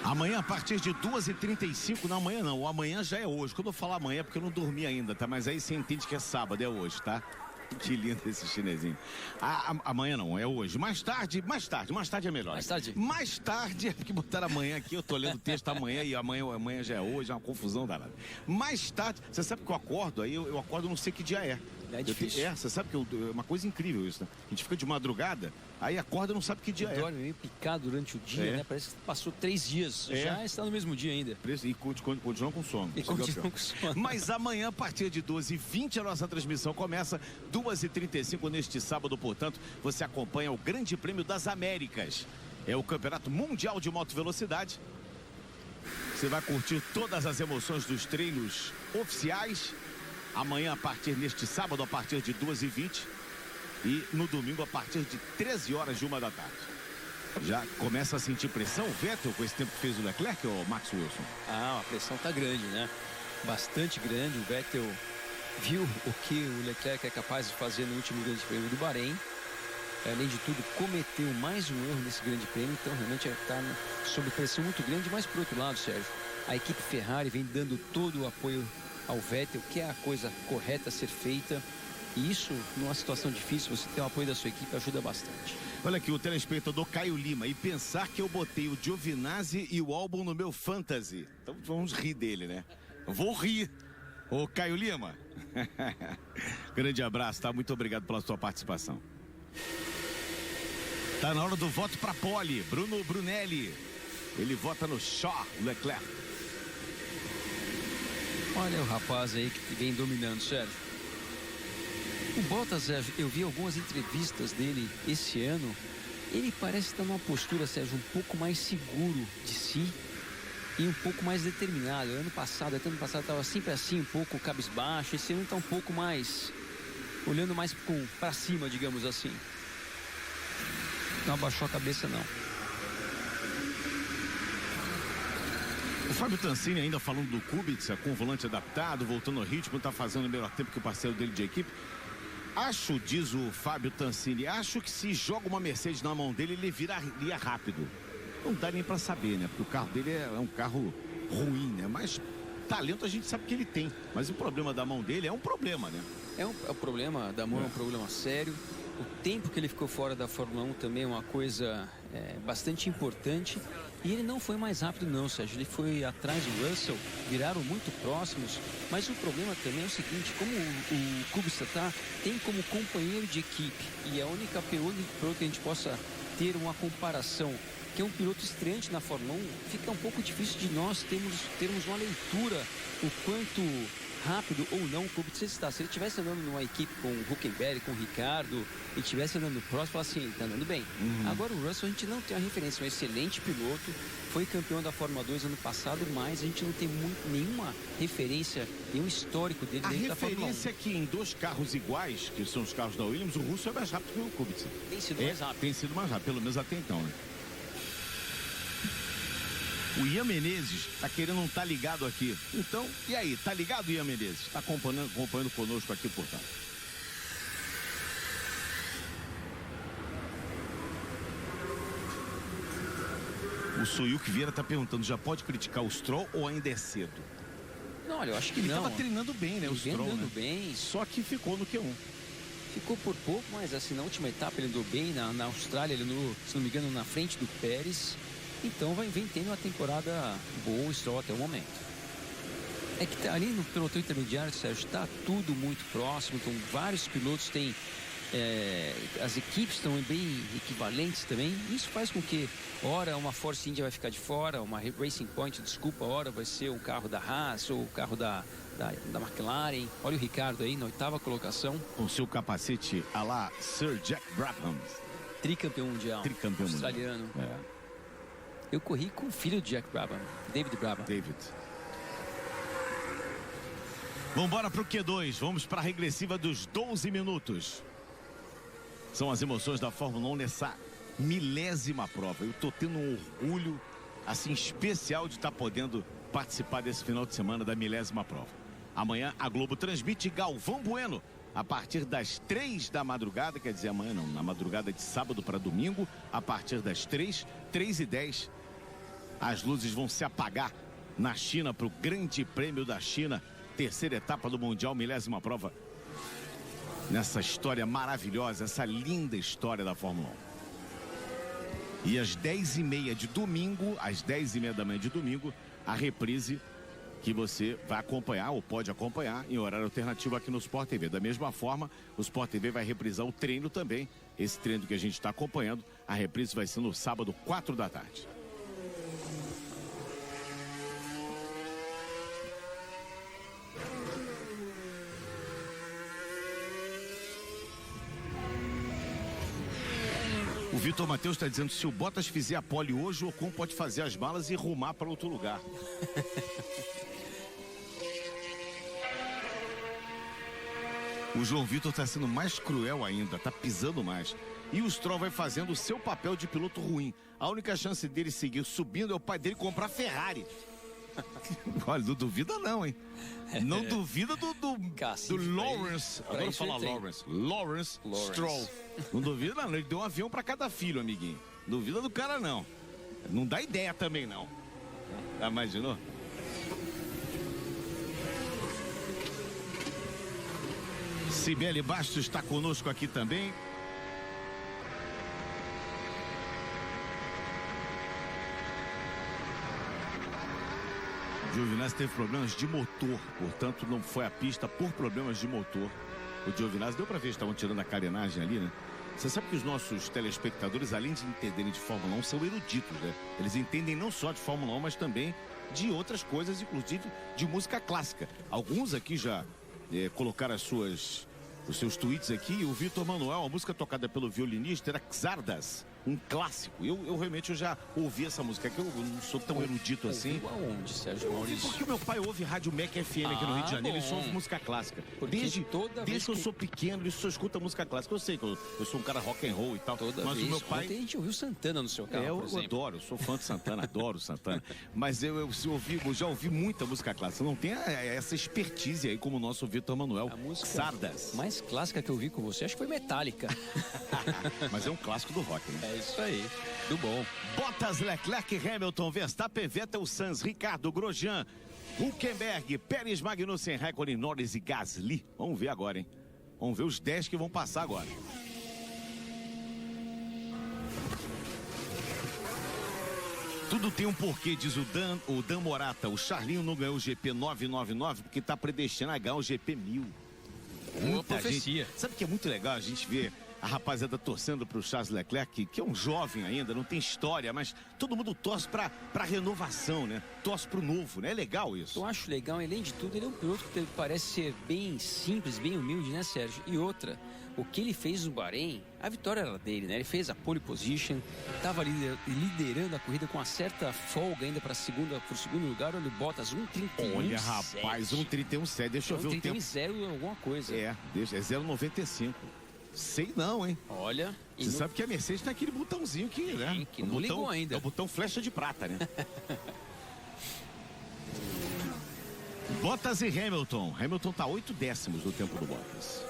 Amanhã, a partir de 2h35, não, amanhã não, o amanhã já é hoje. Quando eu falar amanhã é porque eu não dormi ainda, tá? Mas aí você entende que é sábado, é hoje, tá? Que lindo esse chinesinho. Amanhã não, é hoje. Mais tarde é melhor. Mais tarde é porque botaram amanhã aqui, eu tô lendo o texto amanhã e amanhã já é hoje, é uma confusão danada. Mais tarde, você sabe que eu acordo, aí eu acordo, não sei que dia é. É difícil. Você sabe que é uma coisa incrível isso, né? A gente fica de madrugada, aí acorda e não sabe que dia é. Dorme meio picado durante o dia, né? Parece que passou 3 dias. Já está no mesmo dia ainda. E continua com sono. Com sono. Mas amanhã, a partir de 12h20, a nossa transmissão começa. 2h35 neste sábado, portanto, você acompanha o Grande Prêmio das Américas. É o Campeonato Mundial de Moto Velocidade. Você vai curtir todas as emoções dos treinos oficiais. Amanhã, neste sábado, a partir de 2h20 e no domingo, a partir de 13 horas de 1 da tarde. Já começa a sentir pressão o Vettel com esse tempo que fez o Leclerc, ou Max Wilson? A pressão tá grande, né? Bastante grande. O Vettel viu o que o Leclerc é capaz de fazer no último Grande Prêmio do Bahrein. Além de tudo, cometeu mais um erro nesse Grande Prêmio, então realmente está sob pressão muito grande. Mas por outro lado, Sérgio, a equipe Ferrari vem dando todo o apoio ao Vettel, que é a coisa correta a ser feita. E isso, numa situação difícil, você ter o apoio da sua equipe ajuda bastante. Olha aqui, o telespectador Caio Lima. E pensar que eu botei o Giovinazzi e o Albon no meu fantasy. Então vamos rir dele, né? Vou rir. Ô, Caio Lima. Grande abraço, tá? Muito obrigado pela sua participação. Tá na hora do voto para pole. Bruno Brunelli. Ele vota no Charles Leclerc. Olha o rapaz aí que vem dominando, Sérgio. O Bottas, Sérgio, eu vi algumas entrevistas dele esse ano. Ele parece estar numa postura, Sérgio, um pouco mais seguro de si e um pouco mais determinado. Ano passado estava sempre assim, um pouco cabisbaixo. Esse ano está um pouco mais, olhando mais para cima, digamos assim. Não abaixou a cabeça, não. O Fábio Tancini ainda falando do Kubica, com o volante adaptado, voltando ao ritmo, está fazendo o melhor tempo que o parceiro dele de equipe. Acho, diz o Fábio Tancini, acho que se joga uma Mercedes na mão dele, ele viraria rápido. Não dá nem para saber, né? Porque o carro dele é um carro ruim, né? Mas talento a gente sabe que ele tem. Mas o problema da mão dele é um problema, né? O problema da mão é um problema sério. O tempo que ele ficou fora da Fórmula 1 também é uma coisa bastante importante. E ele não foi mais rápido não, Sérgio. Ele foi atrás do Russell, viraram muito próximos. Mas o problema também é o seguinte, como o Kubica tem como companheiro de equipe, e a única piloto que a gente possa ter uma comparação, que é um piloto estreante na Fórmula 1, fica um pouco difícil de nós termos uma leitura o quanto rápido ou não o Kubica está. Se ele estivesse andando numa equipe com o Hülkenberg, com o Ricardo, e estivesse andando próximo, fala assim, está andando bem. Agora o Russell a gente não tem uma referência, um excelente piloto, foi campeão da Fórmula 2 ano passado, mas a gente não tem nenhuma referência, nenhum histórico dele dentro da Fórmula 1. A referência é que em dois carros iguais, que são os carros da Williams, o Russell é mais rápido que o Kubica. Tem sido mais rápido. Tem sido mais rápido, pelo menos até então, né? O Ian Menezes tá querendo não estar ligado aqui. Então, e aí? Tá ligado, Ian Menezes? Tá acompanhando conosco aqui, portanto. O Soyuki Vieira tá perguntando, já pode criticar o Stroll ou ainda é cedo? Não, olha, eu acho que ele não. Ele tava treinando bem, né, o Stroll, treinando bem. Só que ficou no Q1. Ficou por pouco, mas assim, na última etapa ele andou bem. Na Austrália, ele andou, se não me engano, na frente do Pérez. Então vem tendo uma temporada boa o Stroll até o momento. É que ali no pelotão intermediário, Sérgio, está tudo muito próximo. Então vários pilotos têm... as equipes estão bem equivalentes também. Isso faz com que, ora, uma Force India vai ficar de fora, uma Racing Point, desculpa, ora vai ser um carro da Haas ou o carro da McLaren. Olha o Ricardo aí, na 8ª colocação. Com seu capacete a lá Sir Jack Brabham. Tricampeão mundial. Tricampeão australiano. Mundial. Eu corri com o filho de Jack Brabham, David Brabham. Vamos embora para o Q2. Vamos para a regressiva dos 12 minutos. São as emoções da Fórmula 1 nessa milésima prova. Eu tô tendo um orgulho, assim, especial de estar podendo participar desse final de semana da milésima prova. Amanhã a Globo transmite Galvão Bueno a partir das 3 da madrugada, quer dizer, amanhã não, na madrugada de sábado para domingo, a partir das 3h10, as luzes vão se apagar na China para o Grande Prêmio da China, terceira etapa do Mundial, milésima prova. Nessa história maravilhosa, essa linda história da Fórmula 1. E às 10h30 de domingo, às 10h30 da manhã de domingo, a reprise que você vai acompanhar ou pode acompanhar em horário alternativo aqui no Sport TV. Da mesma forma, o Sport TV vai reprisar o treino também. Esse treino que a gente está acompanhando, a reprise vai ser no sábado, 4 da tarde. O Vitor Matheus está dizendo, se o Bottas fizer a pole hoje, o Ocon pode fazer as malas e rumar para outro lugar. O João Vitor está sendo mais cruel ainda, está pisando mais. E o Stroll vai fazendo o seu papel de piloto ruim. A única chance dele seguir subindo é o pai dele comprar Ferrari. Olha, não duvida não, hein? Não duvida do Lawrence. Agora eu falo Lawrence Stroll. Não duvida não, ele deu um avião para cada filho, amiguinho. Duvida do cara não. Não dá ideia também não. Já imaginou? Cibele Bastos está conosco aqui também. O Giovinazzi teve problemas de motor, portanto não foi à pista por problemas de motor. O Giovinazzi, deu para ver, estavam tirando a carenagem ali, né? Você sabe que os nossos telespectadores, além de entenderem de Fórmula 1, são eruditos, né? Eles entendem não só de Fórmula 1, mas também de outras coisas, inclusive de música clássica. Alguns aqui já colocaram as suas os seus tweets aqui. O Vitor Manuel, a música tocada pelo violinista era Xardas, um clássico. Eu realmente já ouvi essa música, que eu não sou tão erudito assim. Aonde, Sérgio Maurício? Porque o meu pai ouve Rádio Mac FM aqui no Rio de Janeiro, ele só ouve música clássica. Desde que eu sou pequeno, ele só escuta música clássica. Eu sei que eu sou um cara rock and roll e tal, mas o meu pai... Ontem a gente ouviu Santana no seu carro, eu adoro, eu sou fã de Santana, adoro Santana. Mas eu já ouvi muita música clássica. Não tem essa expertise aí como o nosso Vitor Manuel. A música Sardas. mais clássica que eu vi com você, acho que foi Metallica. Mas é um clássico do rock, né? É isso aí, do bom. Bottas, Leclerc, Hamilton, Verstappen, Vettel, Sainz, Ricardo, Grosjean, Hülkenberg, Pérez, Magnussen, Raikkonen, Norris e Gasly. Vamos ver agora, hein? Vamos ver os 10 que vão passar agora. Tudo tem um porquê, diz o Dan Morata. O Charlinho não ganhou o GP 999 porque está predestinado a ganhar o GP 1000. Boa profecia. Sabe que é muito legal a gente ver a rapaziada torcendo para o Charles Leclerc, que é um jovem ainda, não tem história, mas todo mundo torce para renovação, né? Torce para o novo, né? É legal isso. Eu acho legal, além de tudo, ele é um piloto que parece ser bem simples, bem humilde, né, Sérgio? E outra, o que ele fez no Bahrein, a vitória era dele, né? Ele fez a pole position, estava liderando a corrida com uma certa folga ainda para o segundo lugar. Olha o Bottas, 1:31. Olha, rapaz, 1:31,7. Deixa eu ver o tempo. 1:31,0 alguma coisa. É 0,95. Sei não, hein? Olha... Você sabe que a Mercedes tem aquele botãozinho que, né? Que não ligou ainda. É o botão flecha de prata, né? Bottas e Hamilton. Hamilton tá 8 décimos do tempo do Bottas.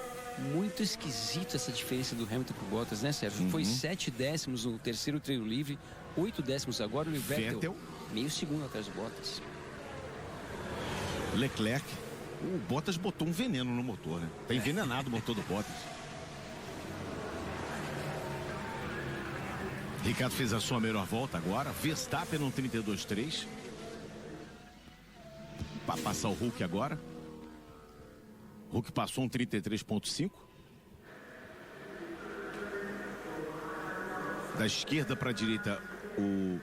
Muito esquisito essa diferença do Hamilton pro Bottas, né, Sérgio? Foi 7 décimos no terceiro treino livre, 8 décimos agora. O Vettel meio segundo atrás do Bottas. Leclerc. O Bottas botou um veneno no motor, né? Tá envenenado o motor do Bottas. Ricardo fez a sua melhor volta agora. Verstappen no 32,3. Para passar o Hulk agora. Hulk passou um 33,5. Da esquerda para a direita, o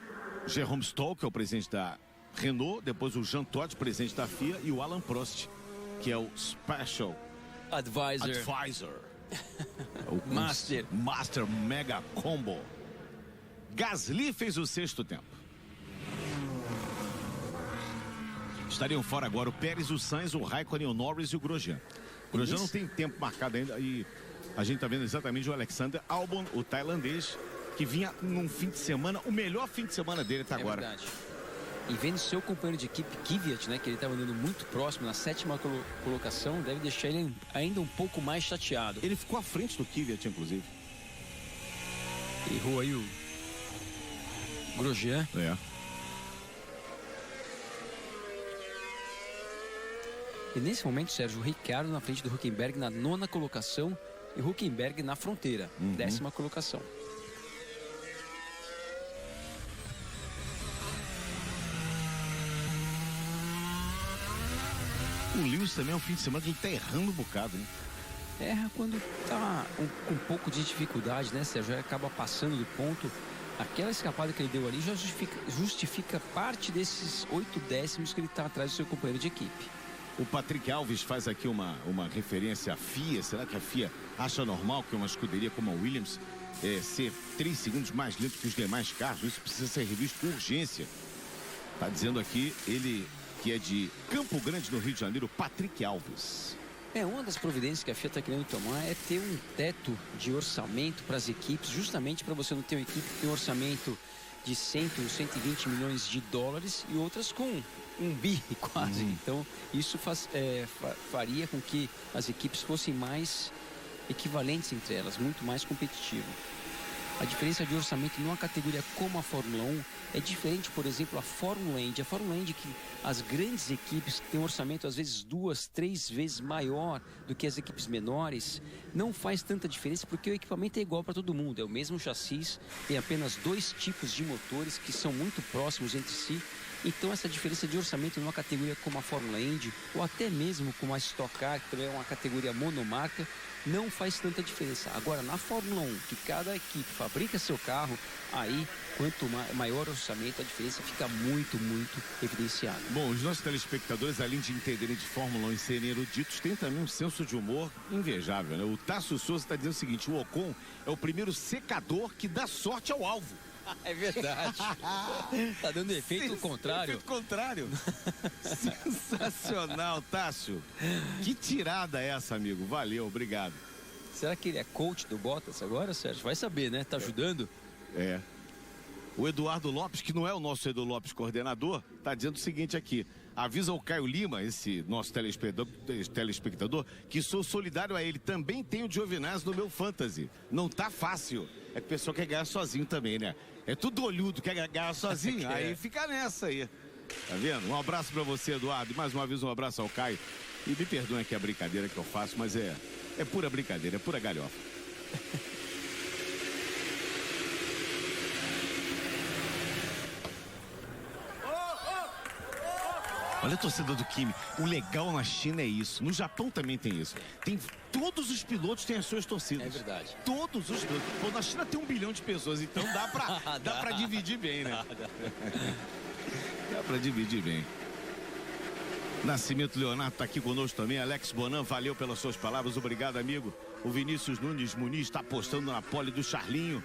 Jerome Stoll, que é o presidente da Renault. Depois o Jean Todt, presidente da FIA. E o Alan Prost, que é o Special Advisor. Master Mega Combo. Gasly fez o 6º tempo. Estariam fora agora o Pérez, o Sainz, o Raikkonen, o Norris e o Grosjean. O Grosjean não tem tempo marcado ainda e a gente está vendo exatamente o Alexander Albon, o tailandês, que vinha num fim de semana, o melhor fim de semana dele até agora. Verdade. E vendo seu companheiro de equipe, Kvyat, né, que ele estava andando muito próximo na 7ª colocação, deve deixar ele ainda um pouco mais chateado. Ele ficou à frente do Kvyat, inclusive. Errou aí o Grosjean. E nesse momento, Sérgio, o Ricciardo na frente do Hülkenberg na 9ª colocação e o Hülkenberg na fronteira, 10ª colocação. O Lewis também é um fim de semana que ele tá errando um bocado, né? Erra quando tá com um pouco de dificuldade, né, Sérgio? Ele acaba passando do ponto. Aquela escapada que ele deu ali já justifica parte desses 8 décimos que ele está atrás do seu companheiro de equipe. O Patrick Alves faz aqui uma referência à FIA. Será que a FIA acha normal que uma escuderia como a Williams ser 3 segundos mais lento que os demais carros? Isso precisa ser revisto com urgência. Está dizendo aqui ele que é de Campo Grande, no Rio de Janeiro, Patrick Alves. Uma das providências que a FIA está querendo tomar é ter um teto de orçamento para as equipes, justamente para você não ter uma equipe que tem um orçamento de 120 milhões de dólares e outras com 1 bi quase. Então, isso faria com que as equipes fossem mais equivalentes entre elas, muito mais competitivas. A diferença de orçamento numa categoria como a Fórmula 1 é diferente, por exemplo, a Fórmula Indy. A Fórmula Indy, que as grandes equipes têm um orçamento às vezes 2, 3 vezes maior do que as equipes menores, não faz tanta diferença porque o equipamento é igual para todo mundo. É o mesmo chassis, tem apenas 2 tipos de motores que são muito próximos entre si. Então essa diferença de orçamento numa categoria como a Fórmula Indy, ou até mesmo como a Stock Car, que também é uma categoria monomarca, não faz tanta diferença. Agora, na Fórmula 1, que cada equipe fabrica seu carro, aí, quanto maior o orçamento, a diferença fica muito, muito evidenciada. Bom, os nossos telespectadores, além de entenderem de Fórmula 1 e serem eruditos, têm também um senso de humor invejável, né? O Tasso Souza está dizendo o seguinte: o Ocon é o primeiro secador que dá sorte ao alvo. É verdade. Tá dando efeito contrário. Efeito contrário. Sensacional, Tássio. Que tirada é essa, amigo? Valeu, obrigado. Será que ele é coach do Bottas agora, Sérgio? Vai saber, né? Tá ajudando? É. O Eduardo Lopes, que não é o nosso Edu Lopes coordenador, tá dizendo o seguinte aqui: avisa o Caio Lima, esse nosso telespectador, que sou solidário a ele. Também tenho o Giovinazzi no meu fantasy. Não tá fácil. É que o pessoal quer ganhar sozinho também, né? É tudo olhudo, quer ganhar sozinho. Aí fica nessa aí. Tá vendo? Um abraço pra você, Eduardo. E mais uma vez um abraço ao Caio. E me perdoem aqui a brincadeira que eu faço, mas é pura brincadeira, é pura galhofa. Olha a torcida do Kimi. O legal na China é isso. No Japão também tem isso. Todos os pilotos têm as suas torcidas. É verdade. Todos os pilotos. Pô, na China tem 1 bilhão de pessoas, então dá pra dividir bem, né? Dá pra dividir bem. Nascimento Leonardo tá aqui conosco também. Alex Bonan, valeu pelas suas palavras. Obrigado, amigo. O Vinícius Nunes Muniz está apostando na pole do Charlinho.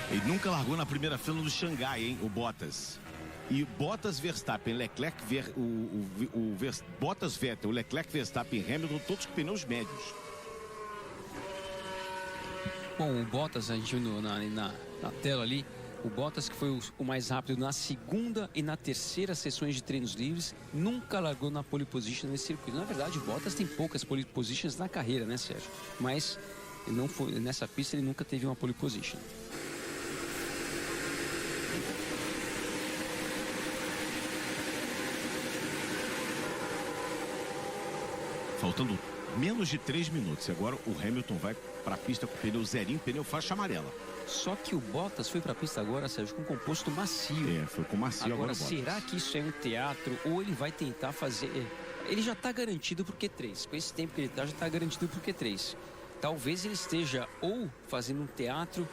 Ele nunca largou na primeira fila do Xangai, hein, o Bottas. E Bottas, Verstappen, Leclerc, Bottas, Vettel, Leclerc, Verstappen e Hamilton, todos com pneus médios. Bom, o Bottas, a gente viu na tela ali, o Bottas, que foi o mais rápido na segunda e na terceira sessões de treinos livres, nunca largou na pole position nesse circuito. Na verdade, o Bottas tem poucas pole positions na carreira, né, Sérgio? Mas ele não foi, nessa pista ele nunca teve uma pole position. Faltando menos de 3 minutos. E agora o Hamilton vai para a pista com pneu zerinho, pneu faixa amarela. Só que o Bottas foi para a pista agora, Sérgio, com composto macio. Foi com macio agora. Será que isso é um teatro ou ele vai tentar fazer... Ele já está garantido por Q3. Com esse tempo que ele está, já está garantido por Q3. Talvez ele esteja ou fazendo um teatro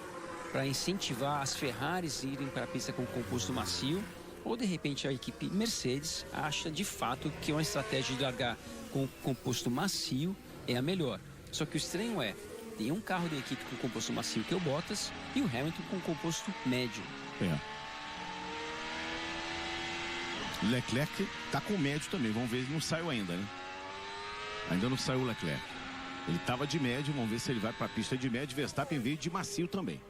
para incentivar as Ferraris a irem para a pista com composto macio, ou de repente a equipe Mercedes acha de fato que uma estratégia de largar com composto macio é a melhor. Só que o estranho é, tem um carro da equipe com composto macio que é o Bottas e o Hamilton com composto médio. Leclerc tá com médio também, vamos ver, ele não saiu ainda, né? Ainda não saiu o Leclerc. Ele tava de médio, vamos ver se ele vai para a pista de médio. Verstappen veio de macio também.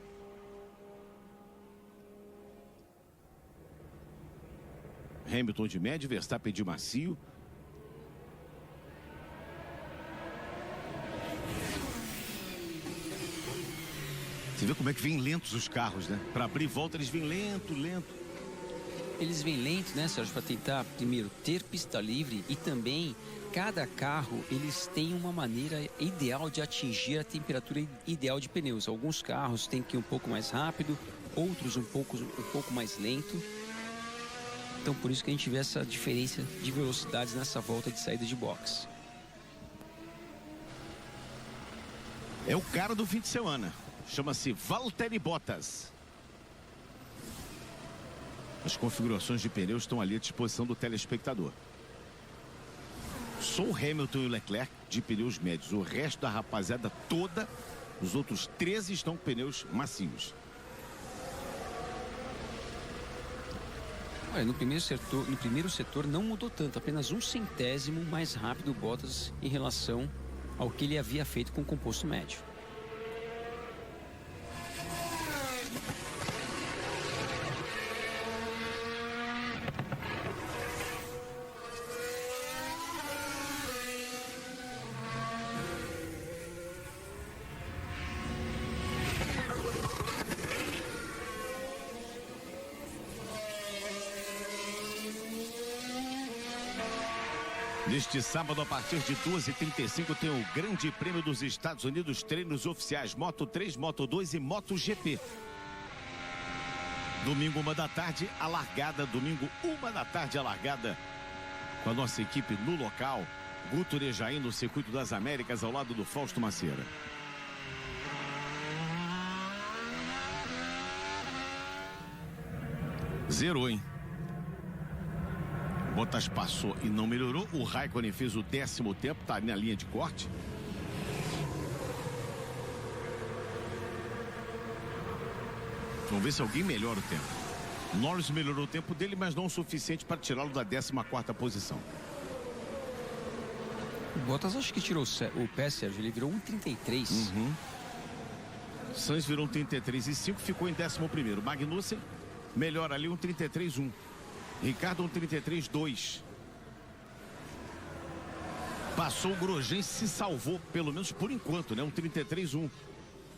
Hamilton de médio, Verstappen de macio. Você vê como é que vêm lentos os carros, né? Para abrir volta eles vêm lento. Eles vêm lentos, né, Sérgio, para tentar primeiro ter pista livre e também cada carro eles têm uma maneira ideal de atingir a temperatura ideal de pneus. Alguns carros têm que ir um pouco mais rápido, outros um pouco mais lento. Então por isso que a gente vê essa diferença de velocidades nessa volta de saída de box. É o cara do fim de semana. Chama-se Valtteri Bottas. As configurações de pneus estão ali à disposição do telespectador. Só o Hamilton e o Leclerc de pneus médios. O resto da rapaziada toda, os outros 13 estão com pneus macios. Olha, no primeiro setor não mudou tanto, apenas 1/100º mais rápido o Bottas em relação ao que ele havia feito com o composto médio. Neste sábado, a partir de 12h35, tem o Grande Prêmio dos Estados Unidos, treinos oficiais Moto3, Moto2 e MotoGP. Domingo, 1h, a largada. Domingo, 1h, a largada. Com a nossa equipe no local. Guto Urejaim no Circuito das Américas, ao lado do Fausto Macieira. Zerou, hein? Bottas passou e não melhorou. O Raikkonen fez o 10º tempo, tá na linha de corte. Vamos ver se alguém melhora o tempo. Norris melhorou o tempo dele, mas não o suficiente para tirá-lo da 14ª posição. O Bottas acho que tirou o pé, Sérgio. Ele virou 1,33. Sainz virou 1,33,5, ficou em 11º. Magnussen melhora ali 1,33,1. Ricardo 1,33,2. Passou o Grosjean, se salvou, pelo menos por enquanto, né? 1,33,1.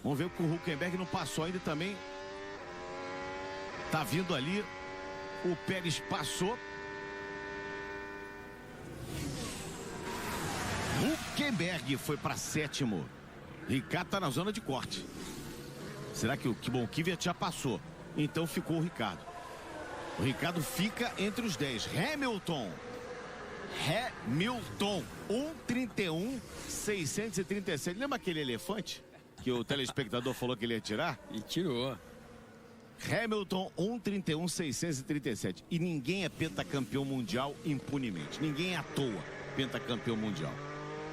Vamos ver que o Hülkenberg não passou ainda também. Tá vindo ali. O Pérez passou. Hülkenberg foi para 7º. Ricardo tá na zona de corte. Será que o Kvyat já passou? Então ficou o Ricardo. O Ricardo fica entre os 10. Hamilton 1,31,637. Lembra aquele elefante que o telespectador falou que ele ia tirar? E tirou. Hamilton 1,31,637. E ninguém é pentacampeão mundial impunemente. Ninguém é à toa pentacampeão mundial.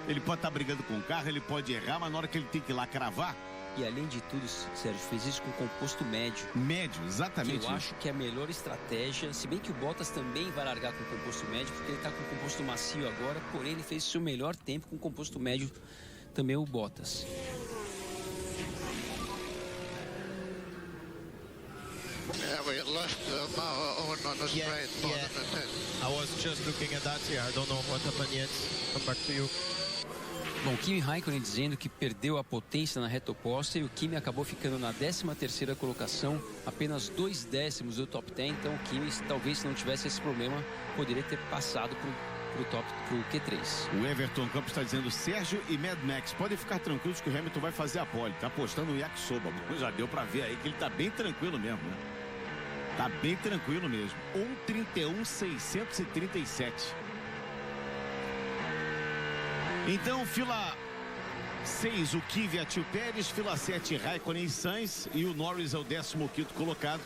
Ele pode estar brigando com o carro, ele pode errar, mas na hora que ele tem que ir lá cravar. E além de tudo, Sérgio, fez isso com composto médio. Médio, exatamente. Que eu acho que é a melhor estratégia. Se bem que o Bottas também vai largar com composto médio, porque ele está com composto macio agora. Porém, ele fez seu melhor tempo com composto médio também o Bottas. Yeah, we left on the straight more than a 10. I was just looking at that here. I don't know what happened yet. Come back to you. Bom, Kimi Raikkonen dizendo que perdeu a potência na reta oposta e o Kimi acabou ficando na 13ª colocação, apenas 2 décimos do top 10. Então o Kimi, talvez se não tivesse esse problema, poderia ter passado pro Q3. O Everton Campos está dizendo: Sérgio e Mad Max podem ficar tranquilos que o Hamilton vai fazer a pole. Tá apostando no Yakisoba. Já deu para ver aí que ele tá bem tranquilo mesmo, né? Tá bem tranquilo mesmo. 1,31,637. Então, fila 6, o Kvyat e o Pérez. Fila 7, Raikkonen e Sainz. E o Norris é o 15º colocado.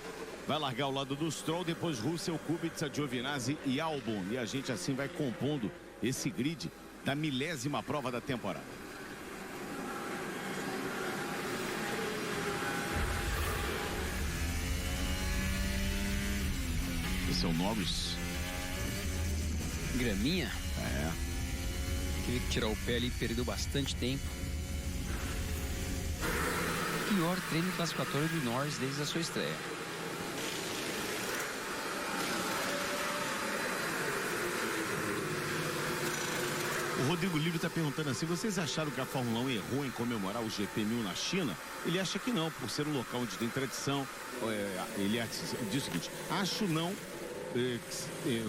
Vai largar ao lado do Stroll. Depois Russell, Kubica, Giovinazzi e Albon. E a gente assim vai compondo esse grid da 1000ª prova da temporada. Esse é o Norris. Graminha? É. Teve que tirar o pé ali, perdeu bastante tempo. Pior treino classificatório do Norris desde a sua estreia. O Rodrigo Livre está perguntando assim: vocês acharam que a Fórmula 1 errou em comemorar o GP1000 na China? Ele acha que não, por ser um local onde tem tradição. Ele diz o seguinte: acho não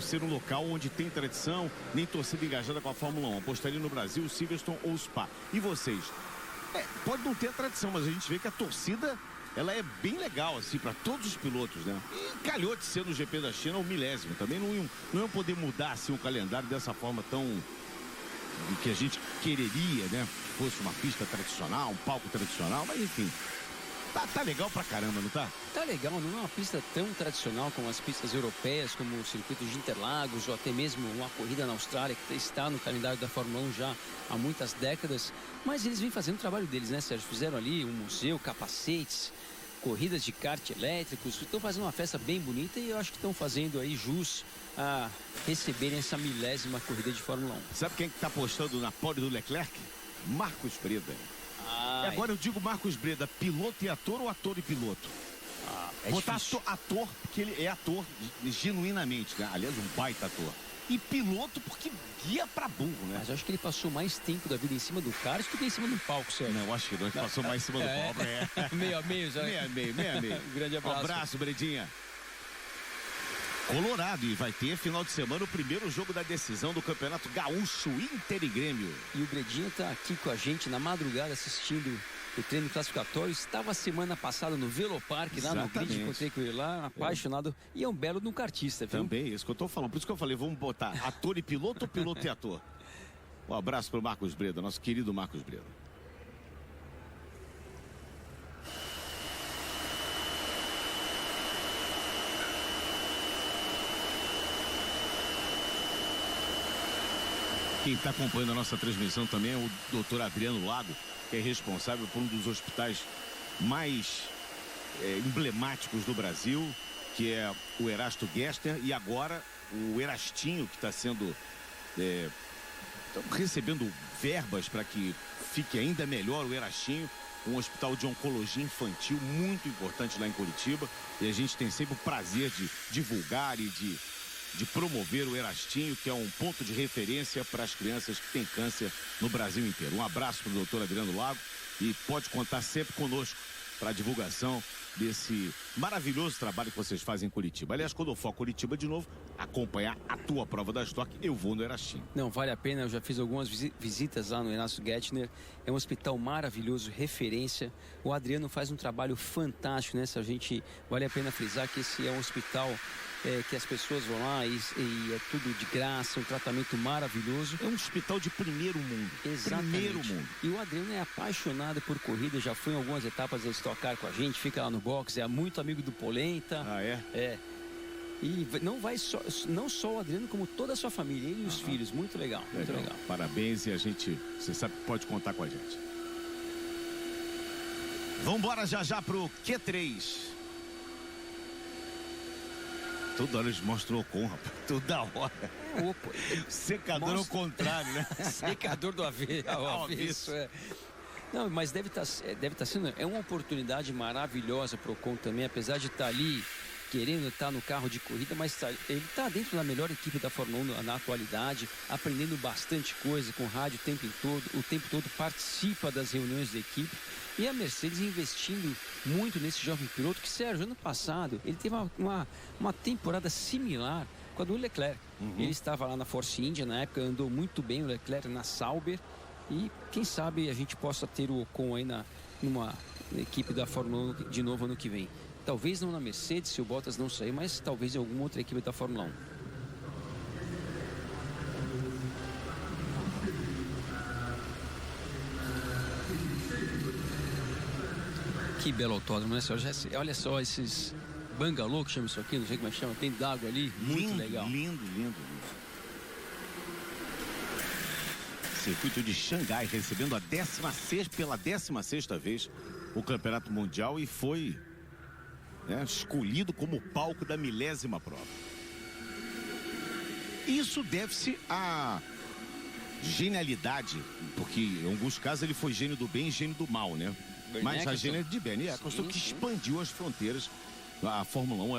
ser um local onde tem tradição, nem torcida engajada com a Fórmula 1. Apostaria no Brasil, Silverstone ou Spa. E vocês? Pode não ter tradição, mas a gente vê que a torcida, ela é bem legal, assim, para todos os pilotos, né? E calhou de ser no GP da China o 1000º. Também não iam poder mudar, assim, o calendário dessa forma tão... que a gente quereria, né? Fosse uma pista tradicional, um palco tradicional, mas enfim... Tá legal pra caramba, não tá? Tá legal, não é uma pista tão tradicional como as pistas europeias, como o circuito de Interlagos, ou até mesmo uma corrida na Austrália, que está no calendário da Fórmula 1 já há muitas décadas. Mas eles vêm fazendo o trabalho deles, né, Sérgio? Fizeram ali um museu, capacetes, corridas de kart elétricos, estão fazendo uma festa bem bonita e eu acho que estão fazendo aí jus a receberem essa 1000ª corrida de Fórmula 1. Sabe quem que tá apostando na pole do Leclerc? Marcos Breda. Agora eu digo Marcos Breda, piloto e ator ou ator e piloto? Botar ator, porque ele é ator genuinamente, né? Aliás, um baita ator. E piloto porque guia pra burro, né? Mas eu acho que ele passou mais tempo da vida em cima do kart do que em cima do palco, Sérgio. Não, acho que não, ele passou mais em cima do palco. Meio a meio, já. Meio a meio. Grande abraço. Um abraço, Bredinha. Colorado, e vai ter final de semana o primeiro jogo da decisão do Campeonato Gaúcho, Inter e Grêmio. E o Bredinho tá aqui com a gente na madrugada assistindo o treino classificatório. Estava semana passada no Velopark, lá no grid, encontrei com ele lá, apaixonado. E é um belo no kartista, viu? Também, isso que eu tô falando. Por isso que eu falei, vamos botar ator e piloto ou piloto e ator? Um abraço pro Marcos Breda, nosso querido Marcos Breda. Quem está acompanhando a nossa transmissão também é o Dr. Adriano Lago, que é responsável por um dos hospitais mais emblemáticos do Brasil, que é o Erasto Gessner, e agora o Erastinho, que está sendo recebendo verbas para que fique ainda melhor o Erastinho, um hospital de oncologia infantil muito importante lá em Curitiba, e a gente tem sempre o prazer de divulgar e de promover o Erastinho, que é um ponto de referência para as crianças que têm câncer no Brasil inteiro. Um abraço para o doutor Adriano Lago e pode contar sempre conosco para a divulgação desse maravilhoso trabalho que vocês fazem em Curitiba. Aliás, quando eu for a Curitiba de novo, acompanhar a tua prova da Stock, eu vou no Erastinho. Não, vale a pena, eu já fiz algumas visitas lá no Erasto Gessner, é um hospital maravilhoso, referência. O Adriano faz um trabalho fantástico, né? A gente, vale a pena frisar que esse é um hospital que as pessoas vão lá e é tudo de graça, um tratamento maravilhoso. É um hospital de primeiro mundo. Exatamente. Primeiro mundo. E o Adriano é apaixonado por corrida, já foi em algumas etapas da Stock Car com a gente, fica lá no box, é muito amigo do Polenta. Ah, é? É. E não só o Adriano, como toda a sua família, ele e os filhos. Muito legal, muito legal. Parabéns, e você sabe que pode contar com a gente. Vamos embora já pro Q3. Toda hora eles mostram o Ocon, rapaz. Toda hora. Secador ao contrário, né? Secador do avesso. Não, mas deve estar sendo uma oportunidade maravilhosa para o Ocon também, apesar de estar ali querendo estar no carro de corrida, mas ele está dentro da melhor equipe da Fórmula 1 na atualidade, aprendendo bastante coisa com rádio o tempo todo participa das reuniões da equipe. E a Mercedes investindo muito nesse jovem piloto, que, Sérgio, ano passado, ele teve uma temporada similar com a do Leclerc. Ele estava lá na Force India, na época andou muito bem o Leclerc na Sauber, e quem sabe a gente possa ter o Ocon aí numa equipe da Fórmula 1 de novo ano que vem. Talvez não na Mercedes, se o Bottas não sair, mas talvez em alguma outra equipe da Fórmula 1. Que belo autódromo, né, senhor? Olha só esses bangalô, que chama isso aqui, não sei como é que chama, tem d'água ali, muito legal. Lindo. Circuito de Xangai, recebendo pela 16ª vez o Campeonato Mundial, e foi escolhido como palco da 1000ª prova. Isso deve-se à genialidade, porque em alguns casos ele foi gênio do bem e gênio do mal, né? Mas a gênio de Bernie Eccleston, que expandiu as fronteiras. A Fórmula 1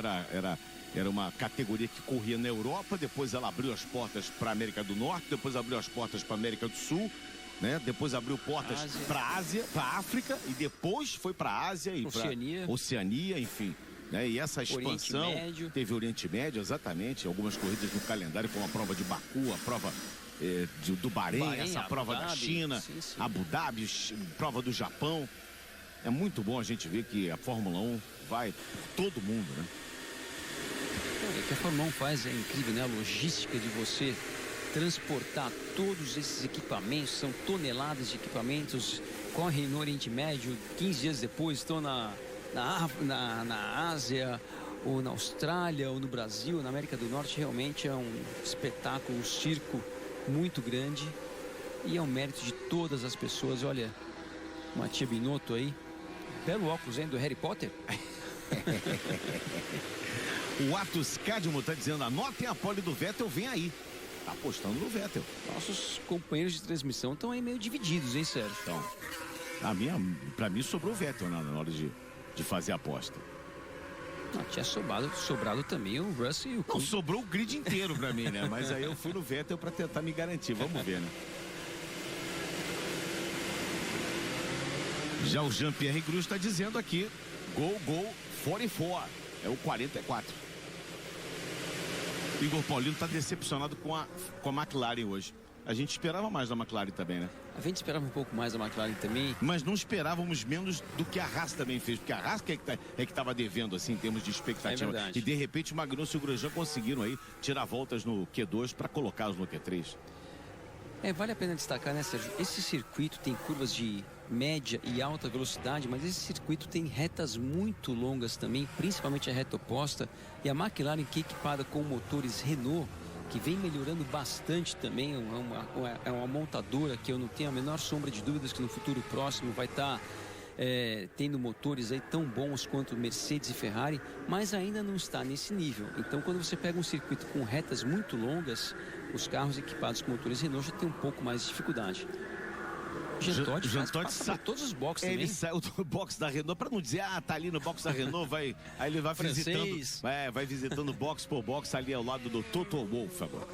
era uma categoria que corria na Europa, depois ela abriu as portas para a América do Norte, depois abriu as portas para a América do Sul, né? Depois abriu portas para a Ásia, para a África, e depois foi para a Ásia e para Oceania, enfim. Né? E essa expansão teve o Oriente Médio, exatamente, algumas corridas no calendário, como a prova de Baku, a prova do Bahrein, essa prova da China, Abu Dhabi, prova do Japão. É muito bom a gente ver que a Fórmula 1 vai por todo mundo, né? O que a Fórmula 1 faz é incrível, né? A logística de você transportar todos esses equipamentos, são toneladas de equipamentos, correm no Oriente Médio, 15 dias depois estão na Ásia, ou na Austrália, ou no Brasil, na América do Norte. Realmente é um espetáculo, um circo muito grande, e é um mérito de todas as pessoas. Olha, Mattia Binotto aí, belo óculos, hein, do Harry Potter. O Atos Cadmo está dizendo, anotem a pole do Vettel, vem aí. Tá apostando no Vettel. Nossos companheiros de transmissão estão aí meio divididos, hein, Sérgio? Então, pra mim sobrou o Vettel na hora de fazer a aposta. Tinha sobrado também o Russell e o... Não, sobrou o grid inteiro pra mim, né? Mas aí eu fui no Vettel pra tentar me garantir. Vamos ver, né? Já o Jean-Pierre Gru está dizendo aqui, Go 44, é o 44. Igor Paulino está decepcionado com a McLaren hoje. A gente esperava mais da McLaren também, né? A gente esperava um pouco mais da McLaren também. Mas não esperávamos menos do que a Haas também fez. Porque a Haas que estava devendo, assim, em termos de expectativa. É verdade. E de repente o Magnussen e o Grosjean conseguiram aí tirar voltas no Q2 para colocá-los no Q3. Vale a pena destacar, né, Sérgio? Esse circuito tem curvas de média e alta velocidade, mas esse circuito tem retas muito longas também, principalmente a reta oposta. E a McLaren, que é equipada com motores Renault, que vem melhorando bastante também, é uma montadora que eu não tenho a menor sombra de dúvidas que no futuro próximo vai estar tendo motores aí tão bons quanto Mercedes e Ferrari, mas ainda não está nesse nível. Então, quando você pega um circuito com retas muito longas, os carros equipados com motores Renault já tem um pouco mais de dificuldade. Jean Todt sai todos os boxes também. Ele saiu do box da Renault, para não dizer, tá ali no box da Renault, aí ele vai visitando box por box ali ao lado do Toto Wolff agora.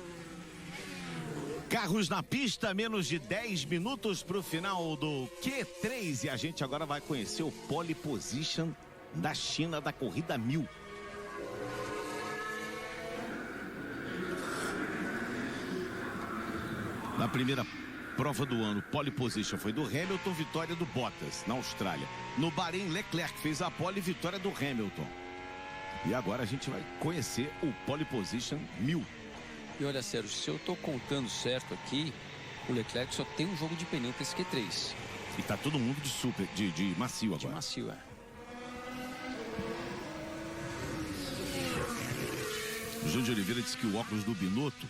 Carros na pista, menos de 10 minutos para o final do Q3 e a gente agora vai conhecer o pole position da China da corrida 1000. Na primeira prova do ano, pole position foi do Hamilton, vitória do Bottas na Austrália. No Bahrein, Leclerc fez a pole, vitória do Hamilton. E agora a gente vai conhecer o pole position 1000. E olha, Sérgio, se eu estou contando certo aqui, o Leclerc só tem um jogo de pneu para esse Q3. E tá todo mundo de macio agora. De macio, O João de Oliveira disse que o óculos do Binotto,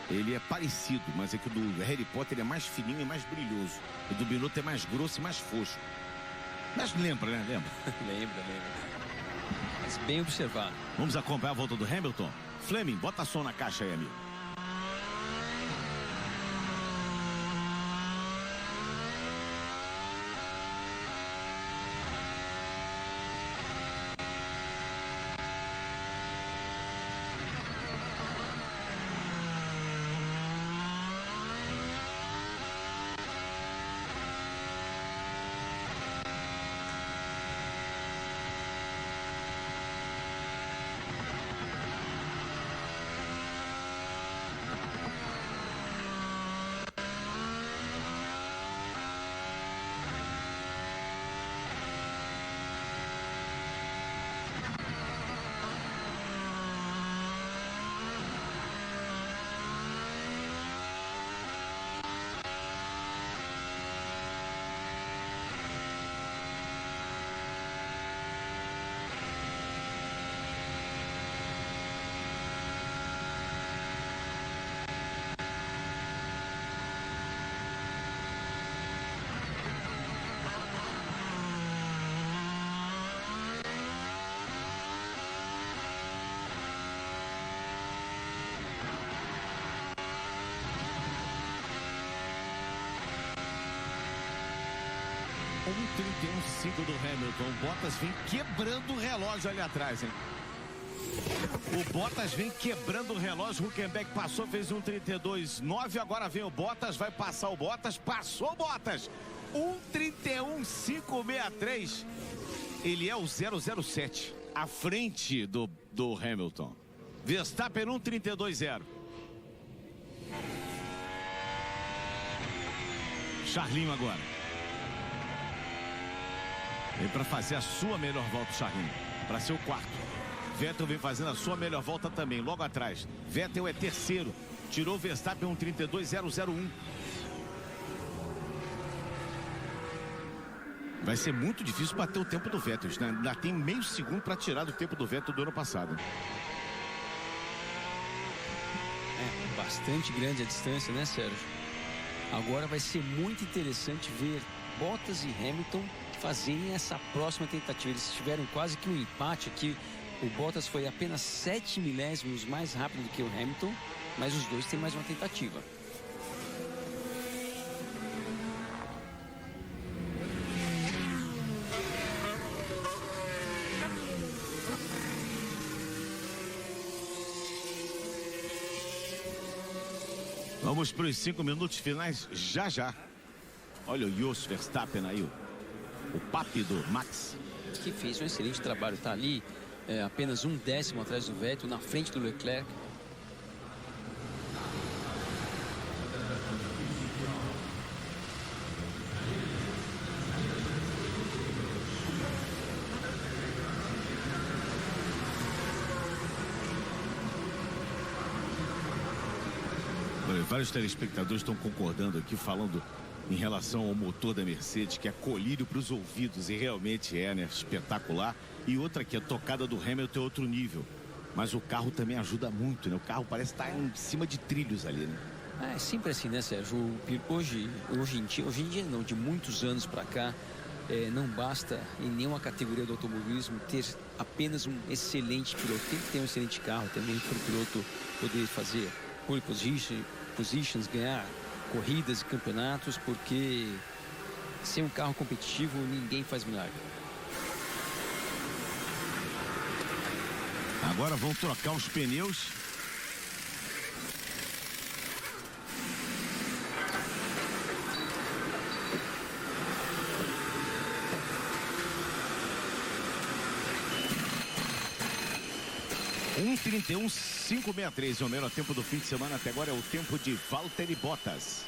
ele é parecido, mas é que o do Harry Potter é mais fininho e mais brilhoso. O do Binotto é mais grosso e mais fosco. Mas lembra, né? Lembra? Lembra. Mas bem observado. Vamos acompanhar a volta do Hamilton. Fleming, bota som na caixa aí, amigo. Um 31,5 do Hamilton. O Bottas vem quebrando o relógio ali atrás, hein? O Bottas vem quebrando o relógio. O Hülkenberg passou, fez um 32,9. Agora vem o Bottas, vai passar o Bottas. Passou o Bottas. 1,31,563. Ele é o 007, à frente do Hamilton. Verstappen 1,32,0. Charlinho agora. Vem para fazer a sua melhor volta, Charlinho. Para ser o quarto. Vettel vem fazendo a sua melhor volta também, logo atrás. Vettel é terceiro. Tirou o Verstappen 1,32,001. Vai ser muito difícil bater o tempo do Vettel, né? Ainda tem meio segundo para tirar do tempo do Vettel do ano passado. É bastante grande a distância, né, Sérgio? Agora vai ser muito interessante ver Bottas e Hamilton fazerem essa próxima tentativa. Eles tiveram quase que um empate aqui. O Bottas foi apenas 7 milésimos mais rápido do que o Hamilton, mas os dois têm mais uma tentativa. Vamos para os 5 minutos finais já. Olha o Jos Verstappen aí, o papi do Max. Que fez um excelente trabalho, está ali apenas 1/10 atrás do Vettel, na frente do Leclerc. Olha, vários telespectadores estão concordando aqui, falando em relação ao motor da Mercedes, que é colírio para os ouvidos, e realmente é, né? Espetacular. E outra aqui, a tocada do Hamilton é outro nível. Mas o carro também ajuda muito, né? O carro parece estar em cima de trilhos ali, né? É sempre assim, né, Sérgio? Hoje em dia não, de muitos anos para cá, não basta em nenhuma categoria do automobilismo ter apenas um excelente piloto. Tem que ter um excelente carro também para o piloto poder fazer pole positions, ganhar corridas e campeonatos, porque sem um carro competitivo ninguém faz milagre. Agora vão trocar os pneus. Um 31,563 é o melhor tempo do fim de semana até agora, é o tempo de Valtteri Bottas.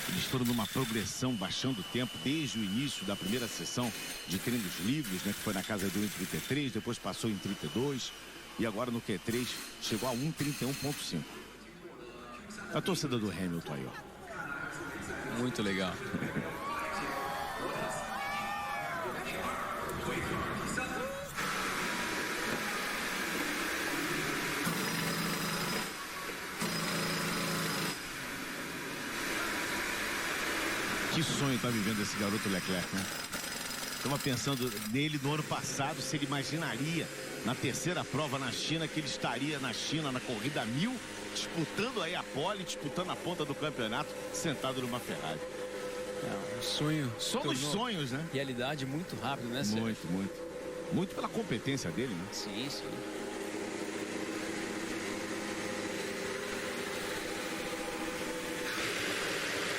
Eles foram numa progressão, baixando o tempo desde o início da primeira sessão de treinos livres, né, que foi na casa do 1,33, depois passou em 32 e agora no Q3 chegou a 1,31,5. A torcida do Hamilton aí, ó. Muito legal. Que sonho tá vivendo esse garoto Leclerc, né? Estava pensando nele no ano passado, se ele imaginaria na terceira prova na China, que ele estaria na China na corrida 1000, disputando aí a pole, disputando a ponta do campeonato, sentado numa Ferrari. Um sonho. Somos sonhos, né? Realidade muito rápido, né, Sérgio? Muito, muito. Muito pela competência dele, né? Sim, sim.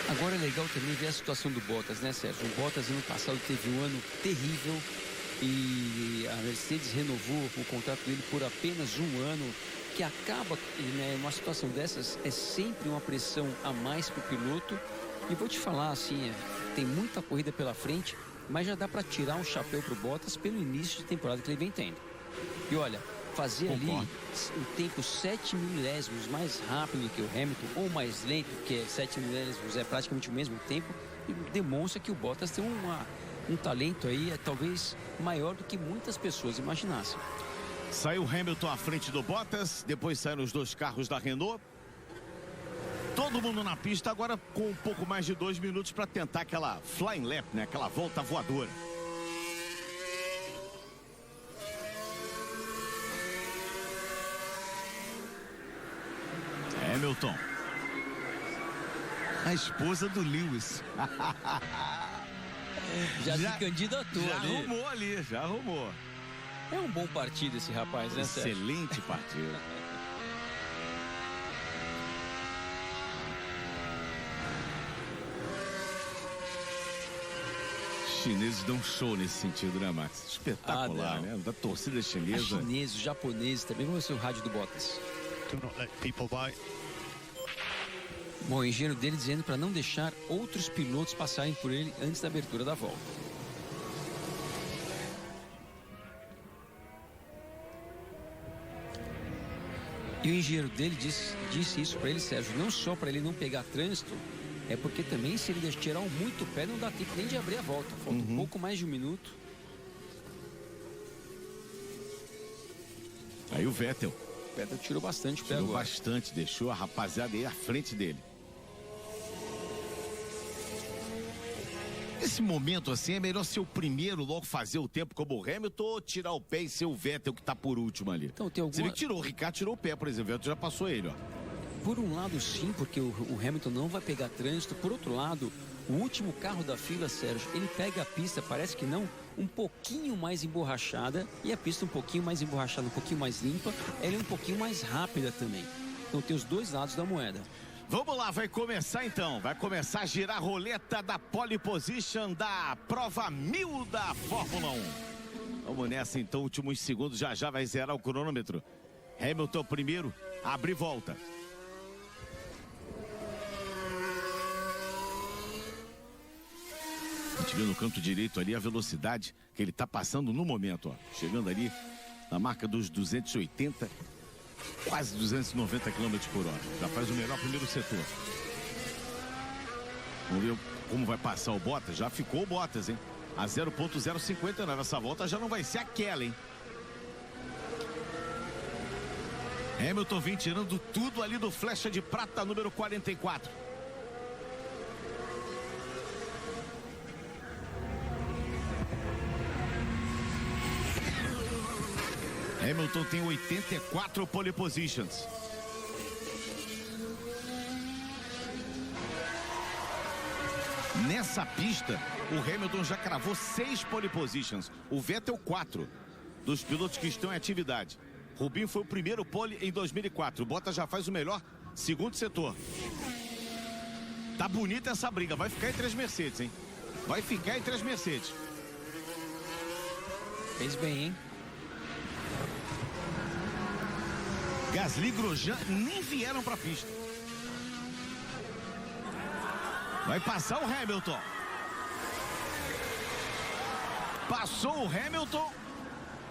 Agora é legal também ver a situação do Bottas, né, Sérgio? O Bottas ano passado teve um ano terrível e a Mercedes renovou o contrato dele por apenas um ano, que acaba, né, uma situação dessas é sempre uma pressão a mais para o piloto. E vou te falar assim, tem muita corrida pela frente, mas já dá para tirar um chapéu para o Bottas pelo início de temporada que ele vem tendo. E olha, fazer ali o tempo 7 milésimos mais rápido que o Hamilton, ou mais lento, que 7 milésimos é praticamente o mesmo tempo, e demonstra que o Bottas tem um talento aí, talvez maior do que muitas pessoas imaginassem. Saiu Hamilton à frente do Bottas, depois saíram os dois carros da Renault. Todo mundo na pista agora com um pouco mais de 2 minutos para tentar aquela flying lap, né? Aquela volta voadora. Hamilton. A esposa do Lewis. Já se candidatou. Já arrumou ali, já arrumou. É um bom partido esse rapaz, né, Sérgio? Excelente partido. Os chineses dão show nesse sentido, né, Max? Espetacular, né? Da torcida chinesa. Os chineses, os japoneses também. Vamos ver o rádio do Bottas. Bom, o engenheiro dele dizendo para não deixar outros pilotos passarem por ele antes da abertura da volta. E o engenheiro dele disse isso para ele, Sérgio, não só para ele não pegar trânsito, é porque também se ele tirar muito pé não dá tempo nem de abrir a volta. Falta um pouco mais de um minuto. Aí o Vettel. O Vettel tirou bastante pé agora. Tirou bastante, deixou a rapaziada aí à frente dele. Nesse momento assim, é melhor ser o primeiro logo fazer o tempo como o Hamilton ou tirar o pé e ser o Vettel que tá por último ali? Então, tem alguma... Se ele tirou, o Ricardo tirou o pé, por exemplo, o Vettel já passou ele, ó. Por um lado sim, porque o Hamilton não vai pegar trânsito. Por outro lado, o último carro da fila, Sérgio, ele pega a pista, parece que não, um pouquinho mais emborrachada, e a pista um pouquinho mais emborrachada, um pouquinho mais limpa, ela é um pouquinho mais rápida também. Então tem os dois lados da moeda. Vamos lá, vai começar então, vai começar a girar a roleta da pole position da prova 1000 da Fórmula 1. Vamos nessa então, últimos segundos, já vai zerar o cronômetro. Hamilton primeiro, abre e volta. A gente viu no canto direito ali a velocidade que ele está passando no momento, ó. Chegando ali na marca dos 280. quase 290 km por hora. Já faz o melhor primeiro setor. Vamos ver como vai passar o Bottas. Já ficou o Bottas, hein? A 0.059. Essa volta já não vai ser aquela, hein? Hamilton vem tirando tudo ali do flecha de prata número 44. Hamilton tem 84 pole positions. Nessa pista, o Hamilton já cravou 6 pole positions. O Vettel 4 dos pilotos que estão em atividade. Rubinho foi o primeiro pole em 2004. O Bottas já faz o melhor segundo setor. Tá bonita essa briga. Vai ficar entre as Mercedes, hein? Vai ficar entre as Mercedes. Fez bem, hein? Gasly e Grosjean nem vieram para a pista. Vai passar o Hamilton. Passou o Hamilton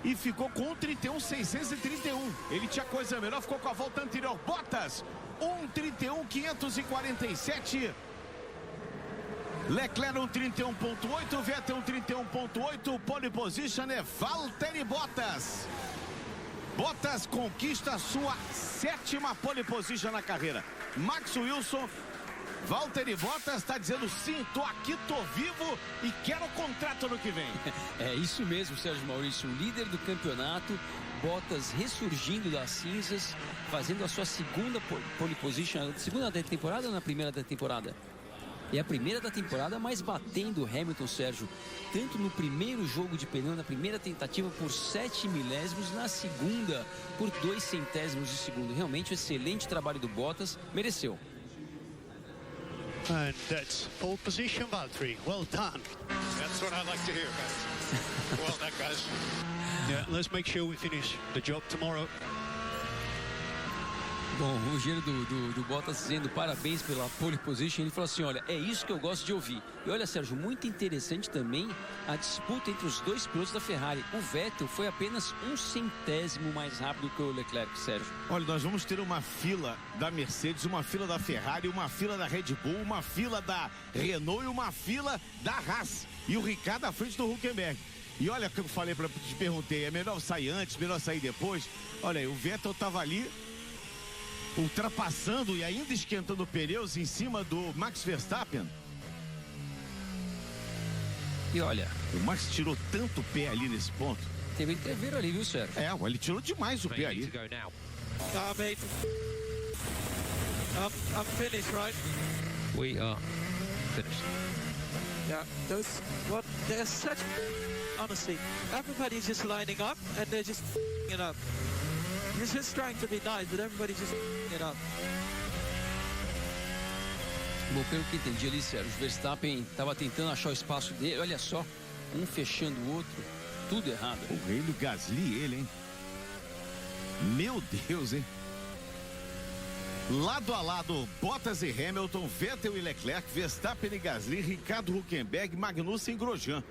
e ficou com 1:31.631. Ele tinha coisa melhor, ficou com a volta anterior. Bottas, 1:31.547. Leclerc 1:31.8, Vettel 1:31.8. Pole position é Valtteri Bottas. Bottas conquista a sua 7ª pole position na carreira. Max Wilson, Valtteri Bottas está dizendo sim, tô aqui, tô vivo e quero o contrato no que vem. É isso mesmo, Sérgio Maurício, o líder do campeonato. Bottas ressurgindo das cinzas, fazendo a sua segunda pole position. Segunda da temporada ou na primeira da temporada? É a primeira da temporada, mas batendo o Hamilton, Sérgio, tanto no primeiro jogo de pneu, na primeira tentativa por 7 milésimos, na segunda por 2 centésimos de segundo. Realmente um excelente trabalho do Bottas, mereceu. And that's pole position, Valtteri. Well done. That's what I like to hear, guys. Well done, guys. Yeah, let's make sure we finish the job tomorrow. Bom, o giro do Bottas dizendo parabéns pela pole position. Ele falou assim, olha, é isso que eu gosto de ouvir. E olha, Sérgio, muito interessante também a disputa entre os dois pilotos da Ferrari. O Vettel foi apenas 1 centésimo mais rápido que o Leclerc, Sérgio. Olha, nós vamos ter uma fila da Mercedes, uma fila da Ferrari, uma fila da Red Bull, uma fila da Renault e uma fila da Haas. E o Ricciardo à frente do Hülkenberg. E olha o que eu falei, te perguntei, é melhor sair antes, melhor sair depois? Olha aí, o Vettel estava ali ultrapassando e ainda esquentando pneus em cima do Max Verstappen. E olha, o Max tirou tanto pé ali nesse ponto. Teve entreveiro ali, viu, Sérgio? É, ele tirou demais o pé ali. I'm finished, right? We are finished. Yeah, they're such, honestly, everybody's just lining up and they're just it up. He's just trying to be nice, but everybody's just it up. Bom, pelo que entendi ali, Sérgio, o Verstappen estava tentando achar o espaço dele, olha só, um fechando o outro, tudo errado. O rei do Gasly, ele, hein? Meu Deus, hein? Lado a lado, Bottas e Hamilton, Vettel e Leclerc, Verstappen e Gasly, Ricciardo, Hülkenberg, Magnussen e Grosjean.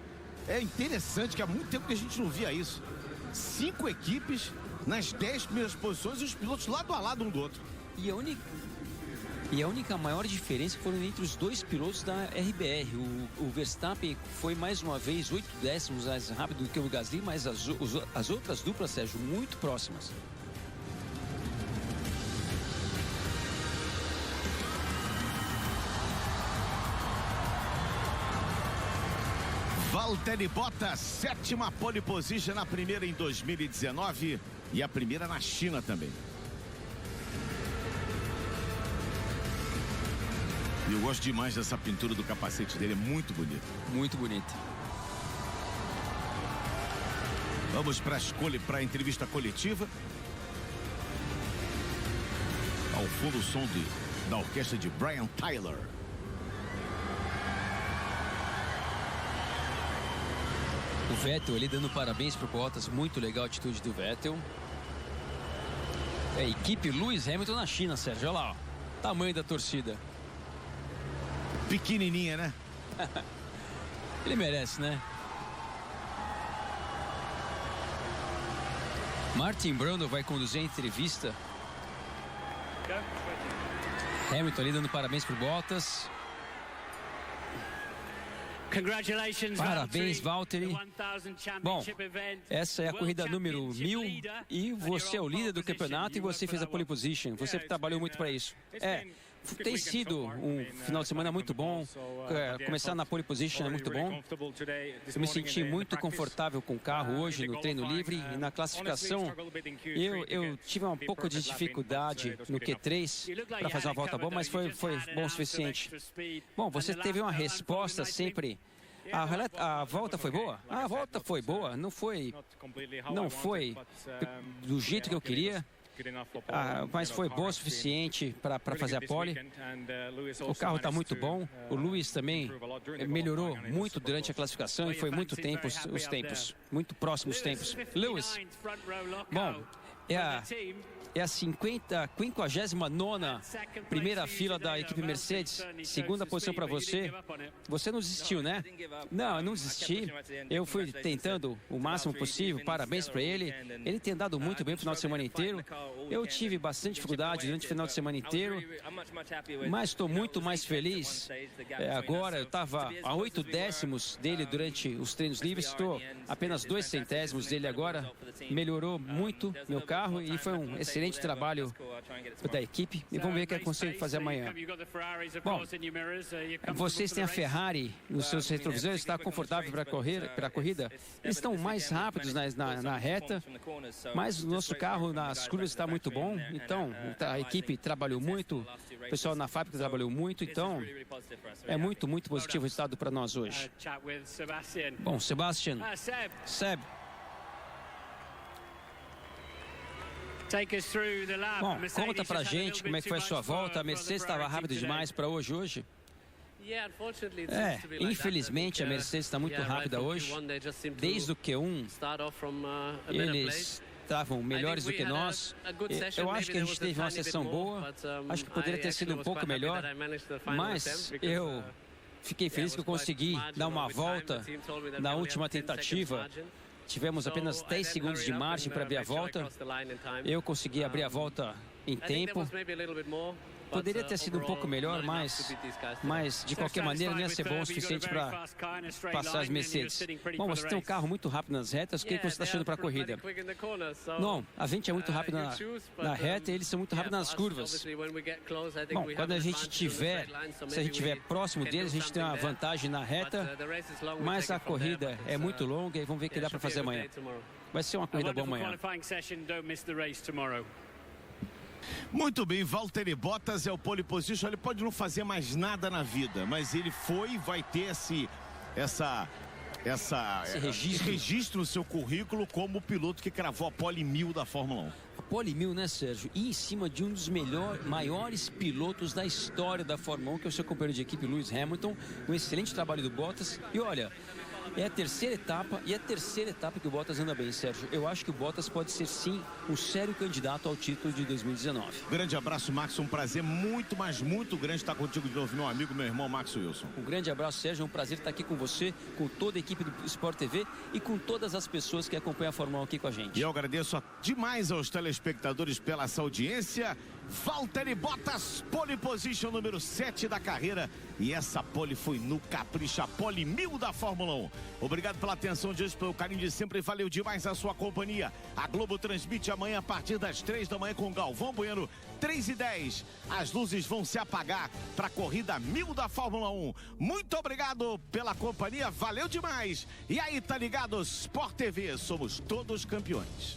É interessante que há muito tempo que a gente não via isso. 5 equipes nas 10 primeiras posições e os pilotos lado a lado um do outro. E a única maior diferença foram entre os dois pilotos da RBR. O Verstappen foi mais uma vez 8 décimos mais rápido do que o Gasly, mas as outras duplas, Sérgio, muito próximas. Valtteri Bottas, 7ª pole position, na primeira em 2019 e a primeira na China também. E eu gosto demais dessa pintura do capacete dele, é muito bonito. Muito bonito. Vamos para a entrevista coletiva. Ao fundo o som da orquestra de Brian Tyler. O Vettel ali dando parabéns pro Bottas, muito legal a atitude do Vettel. É a equipe Lewis Hamilton na China, Sérgio, olha lá, ó. Tamanho da torcida. Pequenininha, né? Ele merece, né? Martin Brundle vai conduzir a entrevista Hamilton ali dando parabéns pro Bottas. Parabéns, Valtteri. Bom, essa é a corrida número 1000 e você é o líder do campeonato e você fez a pole position. Você trabalhou muito para isso. Tem sido um final de semana muito bom. Começar na pole position é muito bom. Eu me senti muito confortável com o carro hoje no treino livre e na classificação. Eu tive um pouco de dificuldade no Q3 para fazer uma volta boa, mas foi bom o suficiente. Bom, você teve uma resposta sempre. A volta foi boa? A volta foi boa. Não foi do jeito que eu queria. Mas foi boa o suficiente para fazer a pole. O carro está muito bom. O Lewis também melhorou muito durante a classificação e foi muito tempo os tempos, muito próximos os tempos. Lewis, bom, é a 59ª primeira fila da equipe Mercedes, segunda posição para você. Você não desistiu, né? Não, eu não desisti. Eu fui tentando o máximo possível. Parabéns para ele. Ele tem andado muito bem o final de semana inteiro. Eu tive bastante dificuldade durante o final de semana inteiro, mas estou muito mais feliz. Agora, eu estava a 8 décimos dele durante os treinos livres. Estou apenas 2 centésimos dele agora. Melhorou muito meu carro e foi um excelente trabalho da equipe e vamos ver o que eu consigo fazer amanhã. Bom, vocês têm a Ferrari nos seus retrovisores, está confortável para a corrida. Eles estão mais rápidos na reta, mas o nosso carro nas curvas está muito bom, então a equipe trabalhou muito, o pessoal na fábrica trabalhou muito, então é muito positivo o resultado para nós hoje. Bom, Sebastian, Seb. Bom, conta pra gente como é que foi a sua volta. A Mercedes estava rápido demais para hoje. Infelizmente a Mercedes está muito rápida hoje. Desde o Q1, eles estavam melhores do que nós. Eu acho que a gente teve uma sessão boa. Acho que poderia ter sido um pouco melhor, mas eu fiquei feliz que eu consegui dar uma volta na última tentativa. Tivemos apenas 10 segundos de margem para abrir a volta. Eu consegui abrir a volta em tempo. Poderia ter sido um pouco melhor, mas de qualquer maneira não ia ser bom o suficiente para passar as Mercedes. Bom, você tem um carro muito rápido nas retas, o que você está achando para a corrida? Não, a gente é muito rápido na reta e eles são muito rápidos nas curvas. Bom, quando a gente estiver próximo deles, a gente tem uma vantagem na reta, mas a corrida é muito longa e vamos ver o que dá para fazer amanhã. Vai ser uma corrida boa amanhã. Muito bem, Valtteri Bottas é o pole position. Ele pode não fazer mais nada na vida, mas ele vai ter esse registro no seu currículo como o piloto que cravou a pole 1000 da Fórmula 1. A pole 1000, né, Sérgio? E em cima de um dos maiores pilotos da história da Fórmula 1, que é o seu companheiro de equipe, Lewis Hamilton. Um excelente trabalho do Bottas. E olha, é a terceira etapa que o Bottas anda bem, Sérgio. Eu acho que o Bottas pode ser, sim, um sério candidato ao título de 2019. Grande abraço, Max. Um prazer muito grande estar contigo de novo, meu amigo, meu irmão Max Wilson. Um grande abraço, Sérgio. É um prazer estar aqui com você, com toda a equipe do Sport TV e com todas as pessoas que acompanham a Fórmula 1 aqui com a gente. E eu agradeço demais aos telespectadores pela essa audiência. Valtteri Bottas, pole position número 7 da carreira. E essa pole foi no capricho, a pole 1000 da Fórmula 1. Obrigado pela atenção de hoje, pelo carinho de sempre. Valeu demais a sua companhia. A Globo transmite amanhã a partir das 3 da manhã com Galvão Bueno, 3h10. As luzes vão se apagar para a corrida 1000 da Fórmula 1. Muito obrigado pela companhia, valeu demais. E aí, tá ligado? Sport TV, somos todos campeões.